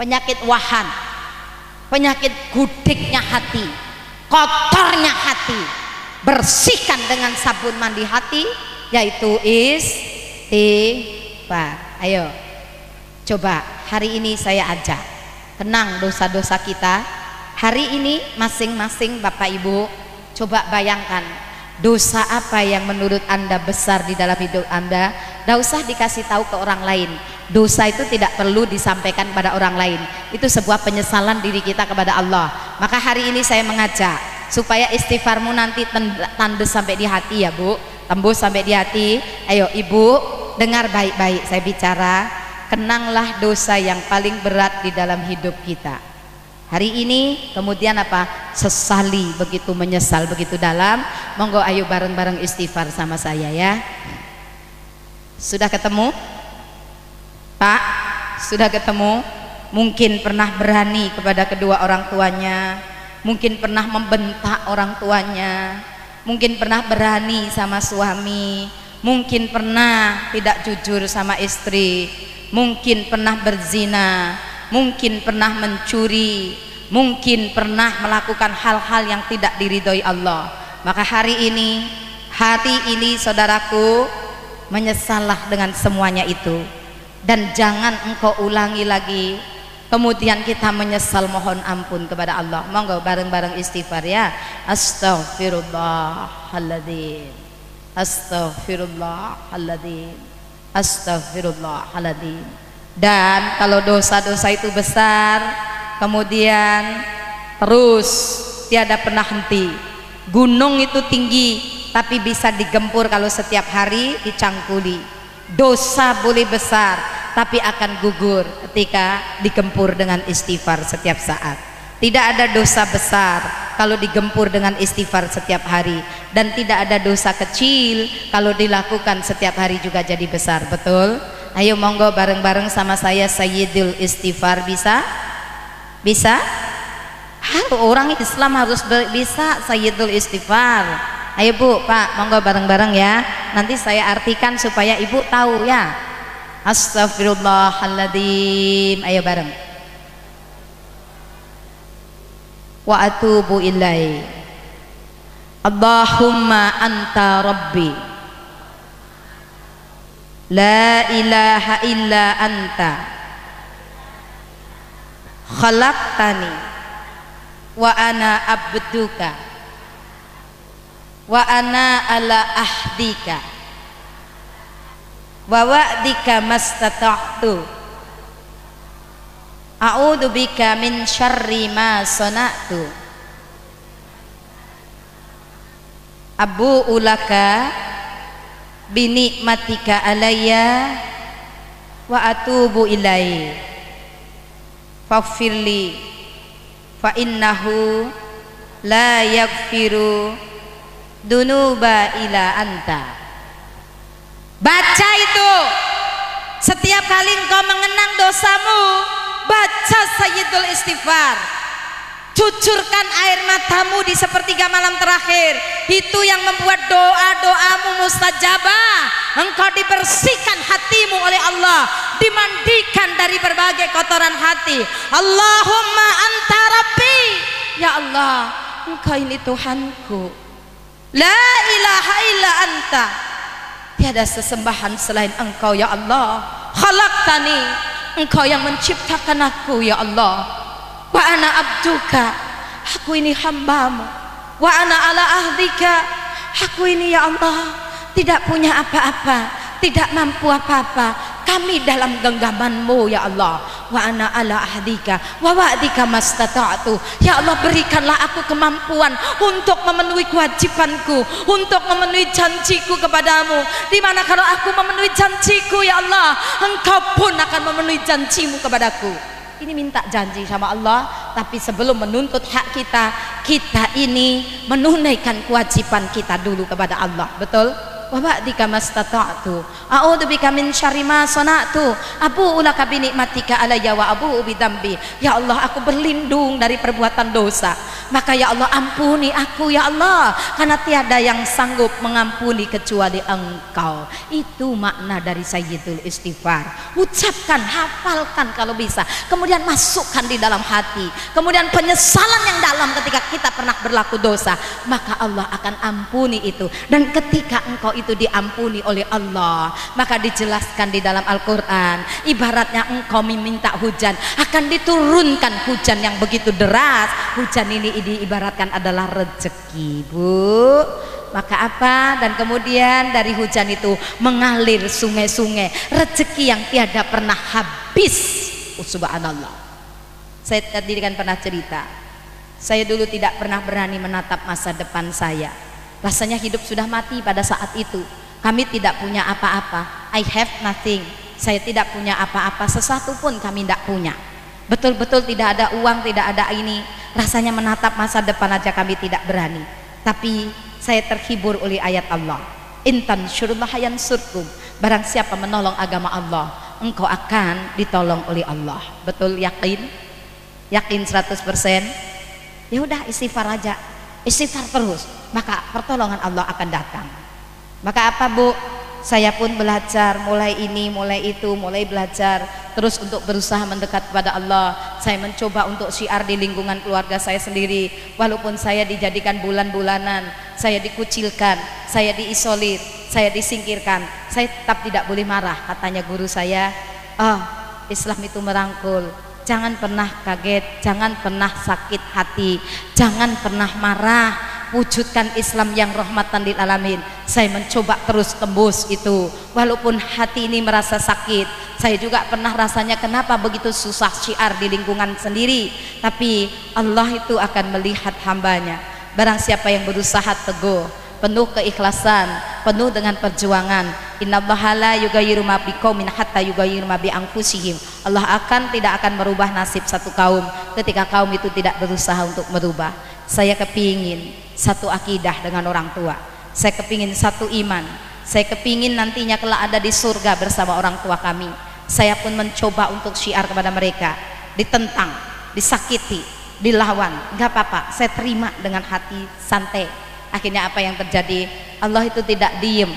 penyakit wahan, penyakit gudiknya hati, kotornya hati. Bersihkan dengan sabun mandi hati, yaitu istighfar. Ayo coba hari ini saya ajak tenang dosa-dosa kita. Hari ini masing-masing Bapak Ibu coba bayangkan dosa apa yang menurut Anda besar di dalam hidup Anda. Tidak usah dikasih tahu ke orang lain. Dosa itu tidak perlu disampaikan pada orang lain. Itu sebuah penyesalan diri kita kepada Allah. Maka hari ini saya mengajak supaya istighfarmu nanti tembus sampai di hati ya Bu, tembus sampai di hati. Ayo Ibu dengar baik-baik saya bicara. Kenanglah dosa yang paling berat di dalam hidup kita. Hari ini kemudian apa? Sesali, begitu menyesal, begitu dalam. Monggo ayo bareng-bareng istighfar sama saya ya. Sudah ketemu? Pak, sudah ketemu? Mungkin pernah berani kepada kedua orang tuanya, mungkin pernah membentak orang tuanya, mungkin pernah berani sama suami, mungkin pernah tidak jujur sama istri, mungkin pernah berzina, mungkin pernah mencuri, mungkin pernah melakukan hal-hal yang tidak diridhoi Allah. Maka hari ini saudaraku, menyesallah dengan semuanya itu, dan jangan engkau ulangi lagi. Kemudian kita menyesal, mohon ampun kepada Allah. Monggo bareng-bareng istighfar ya. Astaghfirullahaladzim, astaghfirullahaladzim, astaghfirullahaladzim. Dan kalau dosa-dosa itu besar, kemudian terus tiada pernah henti. Gunung itu tinggi, tapi bisa digempur kalau setiap hari dicangkuli. Dosa boleh besar, tapi akan gugur ketika digempur dengan istighfar setiap saat. Tidak ada dosa besar kalau digempur dengan istighfar setiap hari, dan tidak ada dosa kecil kalau dilakukan setiap hari juga jadi besar. Betul? Ayo monggo bareng-bareng sama saya Sayyidul Istighfar. Bisa? Bisa? Orang Islam harus bisa Sayyidul Istighfar. Ayo Bu, Pak, monggo bareng-bareng ya. Nanti saya artikan supaya Ibu tahu ya. Astaghfirullahaladzim. Ayo bareng. Wa atubu ilai. Allahumma anta rabbi, la ilaha illa anta, khalaqtani wa ana abduka wa ana ala ahdika wa wa'dika mastata'tu, a'udzu bika min syarri ma sana'tu, abu'u laka bi ni'matika alayya wa atubu ilaihi faghfirli fa innahu la yaghfiru dunuba ila anta. Baca itu setiap kali engkau mengenang dosamu, baca Sayyidul Istighfar. Cucurkan air matamu di sepertiga malam terakhir. Itu yang membuat doa-doamu mustajabah. Engkau dibersihkan hatimu oleh Allah, dimandikan dari berbagai kotoran hati. Allahumma anta rabbi, ya Allah, engkau ini Tuhanku, la ilaha illa anta, tiada sesembahan selain engkau ya Allah, khalaqtani, engkau yang menciptakan aku ya Allah, wa ana abduka, aku ini hambamu, wa ana ala ahdika, aku ini ya Allah tidak punya apa-apa, tidak mampu apa-apa, kami dalam genggamanmu ya Allah, wa ana ala ahdika wa wa'dika mastata'tu, ya Allah berikanlah aku kemampuan untuk memenuhi kewajibanku, untuk memenuhi janjiku kepadamu, dimana kalau aku memenuhi janjiku ya Allah, engkau pun akan memenuhi janjimu kepadaku. Ini minta janji sama Allah, tapi sebelum menuntut hak kita, kita ini menunaikan kewajiban kita dulu kepada Allah. Betul? Wa ba'dika mastata'tu, a'udzubika min syarri ma sana'tu, abu'u laka bi ni'matika alayya wa abu'u bi dzambi. Ya Allah, aku berlindung dari perbuatan dosa, maka ya Allah ampuni aku ya Allah, karena tiada yang sanggup mengampuni kecuali Engkau. Itu makna dari Sayyidul Istighfar. Ucapkan, hafalkan kalau bisa, kemudian masukkan di dalam hati, kemudian penyesalan yang dalam ketika kita pernah berlaku dosa, maka Allah akan ampuni itu. Dan ketika engkau itu diampuni oleh Allah, maka dijelaskan di dalam Al-Quran, ibaratnya engkau meminta hujan, akan diturunkan hujan yang begitu deras. Hujan ini diibaratkan adalah rezeki, Bu. Maka apa? Dan kemudian dari hujan itu mengalir sungai-sungai rezeki yang tiada pernah habis. Subhanallah. Saya tadi kan pernah cerita, saya dulu tidak pernah berani menatap masa depan saya. Rasanya hidup sudah mati pada saat itu. Kami tidak punya apa-apa. I have nothing. Saya tidak punya apa-apa, sesuatu pun kami tidak punya. betul-betul tidak ada uang, tidak ada ini, rasanya menatap masa depan aja kami tidak berani. Tapi saya terhibur oleh ayat Allah, intan syurullah yansurkum, barang siapa menolong agama Allah, engkau akan ditolong oleh Allah. Betul, yakin? Yakin 100%? Ya udah, istighfar aja, istighfar terus, maka pertolongan Allah akan datang. Maka apa Bu? Saya pun belajar, mulai ini, mulai itu, mulai belajar terus untuk berusaha mendekat kepada Allah. Saya mencoba untuk syiar di lingkungan keluarga saya sendiri, walaupun saya dijadikan bulan-bulanan, saya dikucilkan, saya diisolir, saya disingkirkan, saya tetap tidak boleh marah. Katanya guru saya, oh, Islam itu merangkul, jangan pernah kaget, jangan pernah sakit hati, jangan pernah marah, wujudkan Islam yang rahmatan lil alamin. Saya mencoba terus tembus itu, walaupun hati ini merasa sakit. Saya juga pernah rasanya kenapa begitu susah syiar di lingkungan sendiri, tapi Allah itu akan melihat hambanya. Barang siapa yang berusaha teguh, penuh keikhlasan, penuh dengan perjuangan, innallaha la yughayyiru ma biqaumin hatta yughayyiru ma bi anfusihim. Allah tidak akan merubah nasib satu kaum ketika kaum itu tidak berusaha untuk merubah. Saya kepingin satu akidah dengan orang tua, saya kepingin satu iman, saya kepingin nantinya kelak ada di surga bersama orang tua kami. Saya pun mencoba untuk syiar kepada mereka, ditentang, disakiti, dilawan, nggak apa-apa, saya terima dengan hati santai. Akhirnya apa yang terjadi? Allah itu tidak diem.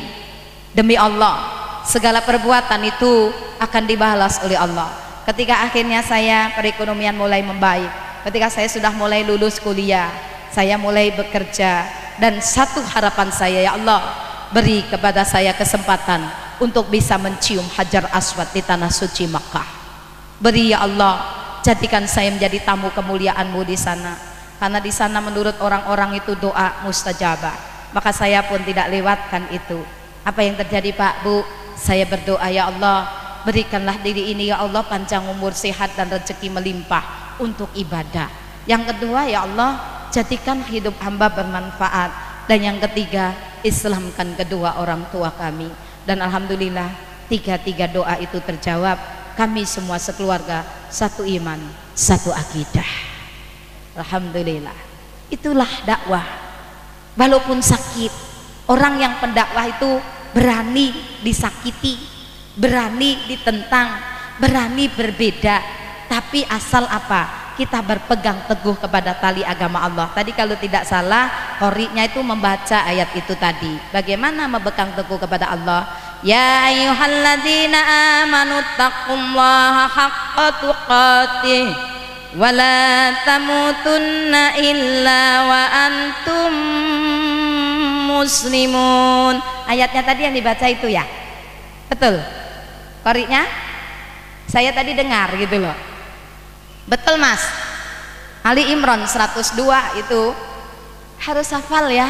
Demi Allah, segala perbuatan itu akan dibalas oleh Allah. Ketika akhirnya saya perekonomian mulai membaik, ketika saya sudah mulai lulus kuliah, saya mulai bekerja, dan satu harapan saya, ya Allah, beri kepada saya kesempatan untuk bisa mencium Hajar Aswad di tanah suci Makkah. Beri ya Allah, jadikan saya menjadi tamu kemuliaan-Mu di sana, karena di sana menurut orang-orang itu doa mustajabah. Maka saya pun tidak lewatkan itu. Apa yang terjadi Pak Bu? Saya berdoa, ya Allah, berikanlah diri ini ya Allah panjang umur, sehat dan rezeki melimpah untuk ibadah. Yang kedua, ya Allah, jadikan hidup hamba bermanfaat. Dan yang ketiga, Islamkan kedua orang tua kami. Dan alhamdulillah tiga doa itu terjawab. Kami semua sekeluarga satu iman, satu akidah. Alhamdulillah. Itulah dakwah. Walaupun sakit, orang yang pendakwah itu berani disakiti, berani ditentang, berani berbeda, tapi asal apa? Kita berpegang teguh kepada tali agama Allah. Tadi kalau tidak salah, qori'nya itu membaca ayat itu tadi. Bagaimana memegang teguh kepada Allah? Ya ayyuhalladzina amanu taqullaha haqqa tuqatih wa la tamutunna illa wa antum muslimun. Ayatnya tadi yang dibaca itu ya? Betul? Qori'nya? Saya tadi dengar gitu loh. Betul Mas. Ali Imran 102 itu harus hafal ya.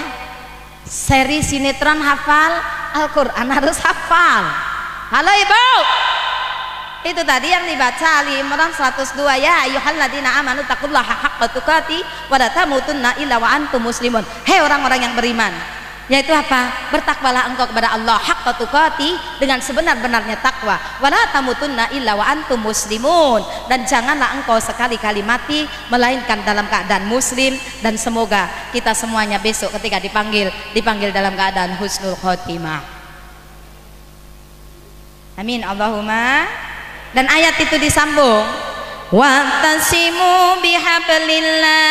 Seri sinetron hafal, Al-Quran harus hafal. Halo Ibu, itu tadi yang dibaca Ali Imran 102, ya ayyuhalladzina amanu taqullaha haqqa tuqatih wa la tamutunna illa wa antum muslimun. Hei orang-orang yang beriman, yaitu apa? Bertakwalah engkau kepada Allah haqqa tuqatih, dengan sebenar-benarnya takwa, wa la tamutunna illa wa antum muslimun, dan janganlah engkau sekali-kali mati melainkan dalam keadaan muslim. Dan semoga kita semuanya besok ketika dipanggil dalam keadaan husnul khotimah. Amin Allahumma. Dan ayat itu disambung, wa'tasimu bihablillah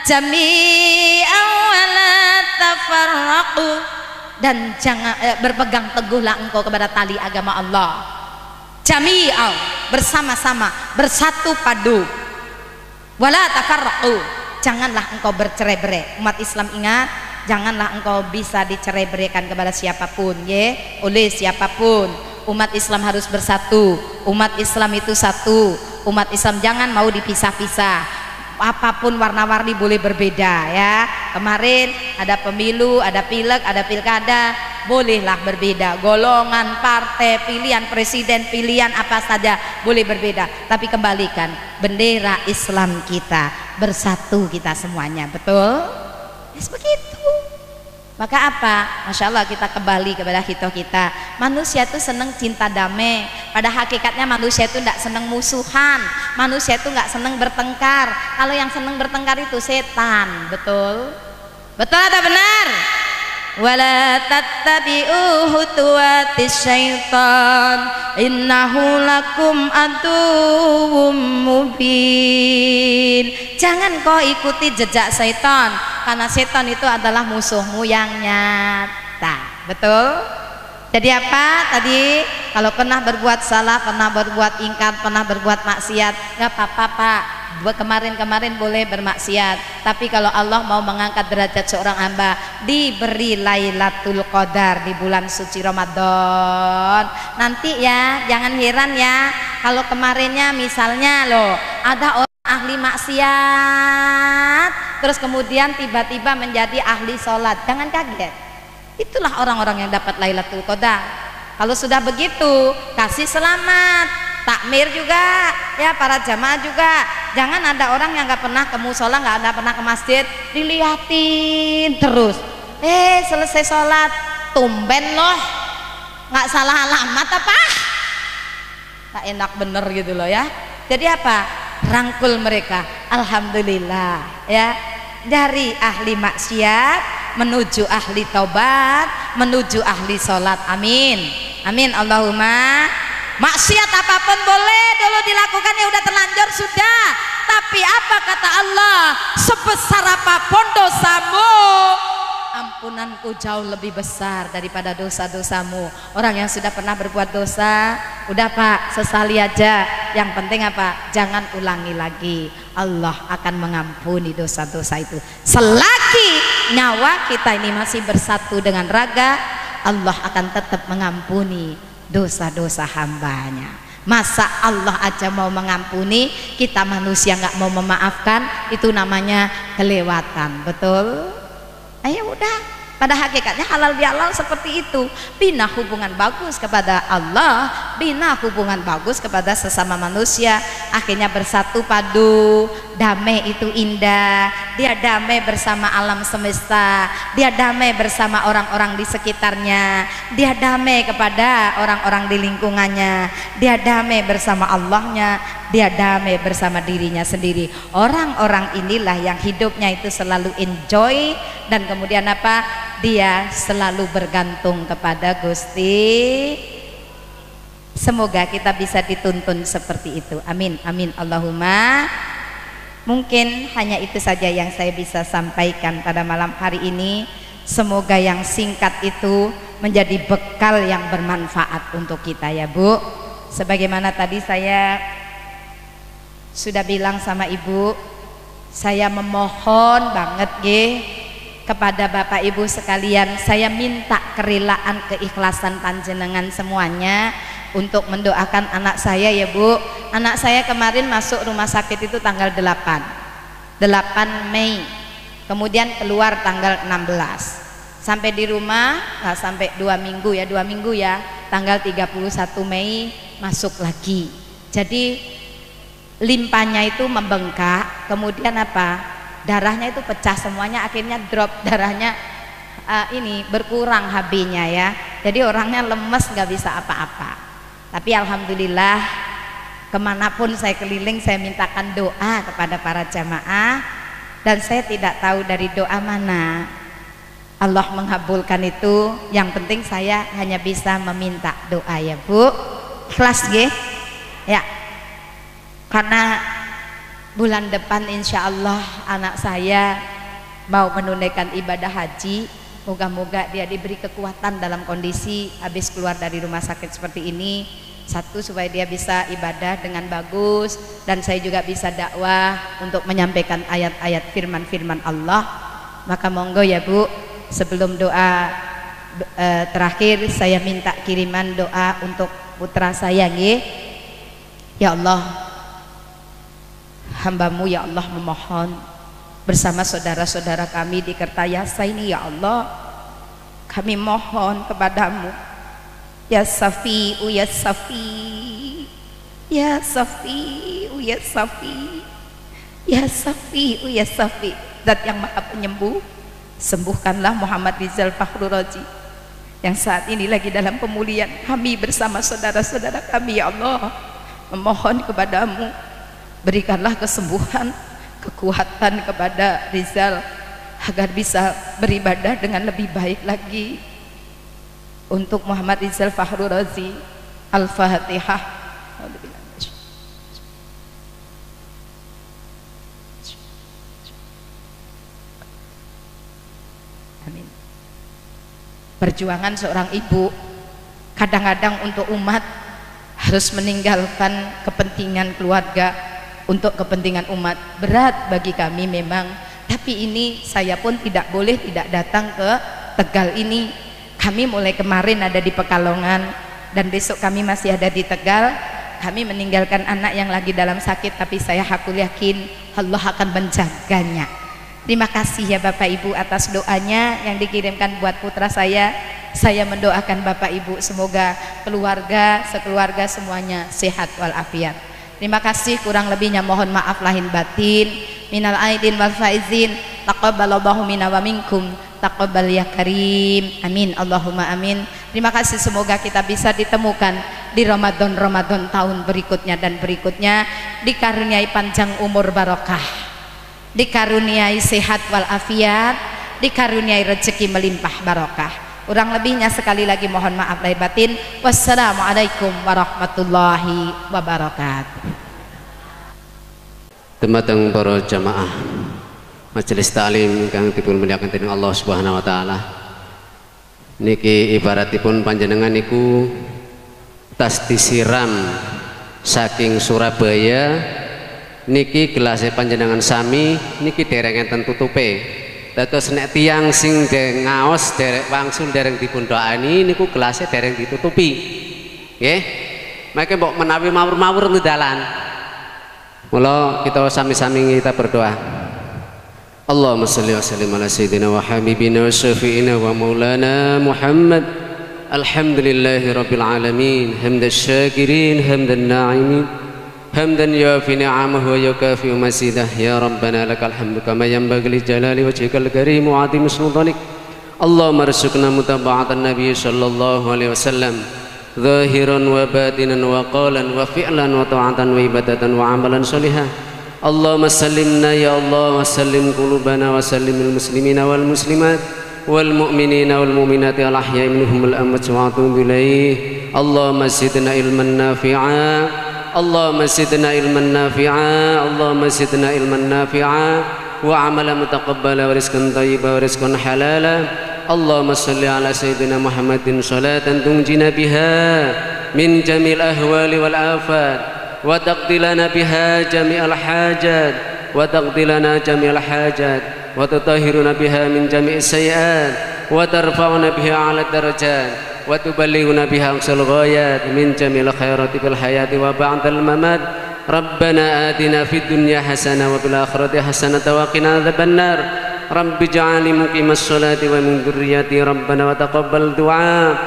jami'an wa la tafarraqu, dan jangan berpegang teguhlah engkau kepada tali agama Allah jami'an, bersama-sama, bersatu padu, wala tafarraqu, janganlah engkau bercerai-berai. Umat Islam ingat, janganlah engkau bisa dicerai-beraikan kepada siapapun ya, oleh siapapun. Umat Islam harus bersatu. Umat Islam itu satu. Umat Islam jangan mau dipisah-pisah. Apapun warna-warni boleh berbeda ya. Kemarin ada pemilu, ada pileg, ada pilkada, bolehlah berbeda. Golongan, partai, pilihan presiden, pilihan apa saja boleh berbeda. Tapi kembalikan bendera Islam kita, bersatu kita semuanya. Betul? Yes, begitu. Maka apa? Masya Allah, kita kembali kepada hitoh kita. Manusia itu seneng cinta damai. Pada hakikatnya manusia itu tidak seneng musuhan. Manusia itu nggak seneng bertengkar. Kalau yang seneng bertengkar itu setan. Betul? Betul atau benar? Wala tattabi'u khutuwatis syaitan innahu lakum aduwwum mubin. Jangan kau ikuti jejak setan, karena setan itu adalah musuhmu yang nyata. Betul? Jadi apa tadi? Kalau pernah berbuat salah, pernah berbuat ingkar, pernah berbuat maksiat, nggak apa-apa Pak, kemarin-kemarin boleh bermaksiat, tapi kalau Allah mau mengangkat derajat seorang hamba, diberi Lailatul Qadar di bulan suci Ramadan nanti ya. Jangan heran ya kalau kemarinnya misalnya loh ada orang ahli maksiat terus kemudian tiba-tiba menjadi ahli sholat, jangan kaget. Itulah orang-orang yang dapat Lailatul Qadar. Kalau sudah begitu, kasih selamat, takmir juga ya, para jamaah juga. Jangan ada orang yang nggak pernah ke musola, nggak ada pernah ke masjid, dilihatin terus. Selesai sholat tumben loh, nggak salah alamat apa? Tak enak bener gitu loh ya. Jadi apa? Rangkul mereka. Alhamdulillah ya, dari ahli maksiat menuju ahli taubat, menuju ahli sholat. Amin, amin Allahumma. Maksiat apapun boleh dulu dilakukan, ya udah terlanjur sudah. Tapi apa kata Allah? Sebesar apapun dosamu, ampunanku jauh lebih besar daripada dosa-dosamu. Orang yang sudah pernah berbuat dosa, udah Pak, sesali aja. Yang penting apa? Jangan ulangi lagi. Allah akan mengampuni dosa-dosa itu. Selagi nyawa kita ini masih bersatu dengan raga, Allah akan tetap mengampuni dosa-dosa hambanya. Masa Allah aja mau mengampuni, kita manusia nggak mau memaafkan, itu namanya kelewatan. Betul? Ayo udah, pada hakikatnya halal bihalal seperti itu. Bina hubungan bagus kepada Allah, bina hubungan bagus kepada sesama manusia, akhirnya bersatu padu. Damai itu indah, dia damai bersama alam semesta, dia damai bersama orang-orang di sekitarnya, dia damai kepada orang-orang di lingkungannya, dia damai bersama Allahnya, dia damai bersama dirinya sendiri. Orang-orang inilah yang hidupnya itu selalu enjoy, dan kemudian apa? Dia selalu bergantung kepada Gusti. Semoga kita bisa dituntun seperti itu. Amin, amin Allahumma. Mungkin hanya itu saja yang saya bisa sampaikan pada malam hari ini. Semoga yang singkat itu menjadi bekal yang bermanfaat untuk kita ya Bu. Sebagaimana tadi saya sudah bilang sama Ibu, saya memohon banget kepada Bapak Ibu sekalian, saya minta kerelaan, keikhlasan panjenengan semuanya untuk mendoakan anak saya ya Bu. Anak saya kemarin masuk rumah sakit itu tanggal 8 Mei, kemudian keluar tanggal 16, sampai di rumah nggak sampai 2 minggu ya, tanggal 31 Mei masuk lagi. Jadi limpahnya itu membengkak, kemudian apa, darahnya itu pecah semuanya, akhirnya drop darahnya, ini berkurang HB-nya ya. Jadi orangnya lemes, nggak bisa apa-apa. Tapi alhamdulillah, kemanapun saya keliling saya mintakan doa kepada para jamaah, dan saya tidak tahu dari doa mana Allah mengabulkan itu. Yang penting saya hanya bisa meminta doa ya Bu. Ikhlas ya, karena bulan depan insya Allah anak saya mau menunaikan ibadah haji. Moga-moga dia diberi kekuatan dalam kondisi habis keluar dari rumah sakit seperti ini. Satu, supaya dia bisa ibadah dengan bagus, dan saya juga bisa dakwah untuk menyampaikan ayat-ayat firman-firman Allah. Maka monggo ya Bu, sebelum doa terakhir saya minta kiriman doa untuk putra saya Ya Allah, hamba-Mu ya Allah memohon bersama saudara-saudara kami di Kertayasa ini ya Allah, kami mohon kepadamu ya Safi'u ya Safi, ya Safi'u ya Safi, ya Safi'u ya Safi, Zat yang maha penyembuh, Sembuhkanlah Muhammad Rizal Fakhrul Razi yang saat ini lagi dalam pemulihan. Kami bersama saudara-saudara kami ya Allah memohon kepadamu, berikanlah kesembuhan, kekuatan kepada Rizal agar bisa beribadah dengan lebih baik lagi. Untuk Muhammad Rizal Fakhrul Razi, Al-Fatihah. Amin. Perjuangan seorang ibu kadang-kadang untuk umat harus meninggalkan kepentingan keluarga untuk kepentingan umat. Berat bagi kami memang, tapi ini saya pun tidak boleh tidak datang ke Tegal ini. Kami mulai kemarin ada di Pekalongan dan besok kami masih ada di Tegal. Kami meninggalkan anak yang lagi dalam sakit, tapi saya hakul yakin Allah akan menjaganya. Terima kasih ya Bapak Ibu atas doanya yang dikirimkan buat putra saya. Saya mendoakan Bapak Ibu semoga keluarga, sekeluarga semuanya sehat walafiat. Terima kasih, kurang lebihnya mohon maaf lahir batin. Minal aidin wal faizin, taqabbalallahu minna wa minkum, taqabbal ya karim. Amin Allahumma amin. Terima kasih, semoga kita bisa ditemukan di Ramadan tahun berikutnya dan berikutnya, dikaruniai panjang umur barokah, dikaruniai sehat walafiat, dikaruniai rezeki melimpah barokah. Kurang lebihnya sekali lagi mohon maaf lahir batin. Wassalamualaikum warahmatullahi wabarakatuh. Dumateng para jamaah majelis taklim kang dipun mulyakaken dening Allah Subhanahu wa taala. Niki ibaratipun panjenengan niku tas disiram saking Surabaya, niki gelasnya panjenengan sami niki dereng enten tutupe. Dados nek tiyang sing ngaos derek wangsul dereng dipun doani niku gelasnya dereng ditutupi. Nggih. Mangke mbok menawi mawur-mawur ngedalan. Mula kita sami-sami kita berdoa. Allahumma shalli wa sallim ala sayyidina wa habibina wa syafi'ina wa maulana Muhammad. Alhamdulillahi rabbil alamin, hamdan syakirin, hamdan na'imin, hamdan yafi ni'amahu wa yukafi masidah. Ya Rabbana lakal hamdu kama yanbaghi li jalali wajhikal karim wa 'azimi sultanik. Allahumma arzuqna mutaba'atan nabiy sallallahu alaihi wasallam zahiran wa batinan wa qalan wa fi'lan wa ta'atan wa ibadatan wa amalan salihah. Allahumma sallimna ya Allah wa sallim qulubana wa sallimil muslimina wal muslimat wal mu'minina wal mu'minati al ahya'i minhum al amwat wa atubu ilaih. Allahumma zidna ilman nafi'a, Allahumma zidna ilman nafi'a, Allahumma zidna ilman nafi'a wa amalan mutaqabbala wa rizqan thayyiban wa rizqan halala. Allahumma salli ala sayyidina Muhammadin salatan tunjina biha min jamil ahwali wal afat wa taqdi lana biha jami'al hajat wa taqdi lana jami'al hajat wa tutahhiruna biha min jami'is sayyi'at wa tarfa'una biha 'ala darajat wa tuballighuna biha aqsal ghayat min jamil khairati fil hayati wa ba'dal mamat. Rabbana atina fid dunya hasanah wa fil akhirati hasanah wa qina adzabannar. Rabbi ja'alni muqimas sholati wa min dzurriyyati rabbana wa taqabbal du'a.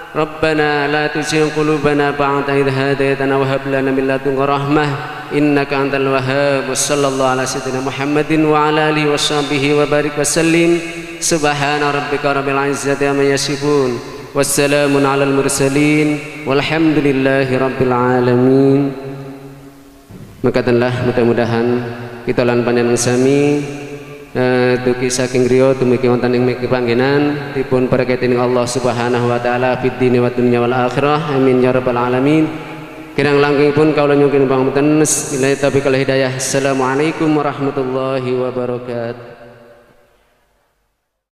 Rabbana la tuzigh qulubana ba'da idh hadaytana wa hab lana min ladunka rahmah innaka antal wahhab. Sallallahu ala sayyidina Muhammadin wa ala alihi washabbihi wa barik wa sallim. Subhana rabbika rabbil izzati amma yasifun wassalamun alal mursalin walhamdulillahi rabbil alamin. Makatanlah mudah-mudahan kita lan panjenengan sami dugi saking griya dumugi wonten ing mriki panggenan dipun berkati Allah Subhanahu wa taala fid dini wa dunya wal akhirah. Amin ya rabbal alamin. Kirang langkungipun kaula nyuwun pangapunten. Bismillahirrahmanirrahim. Assalamualaikum warahmatullahi wabarakatuh.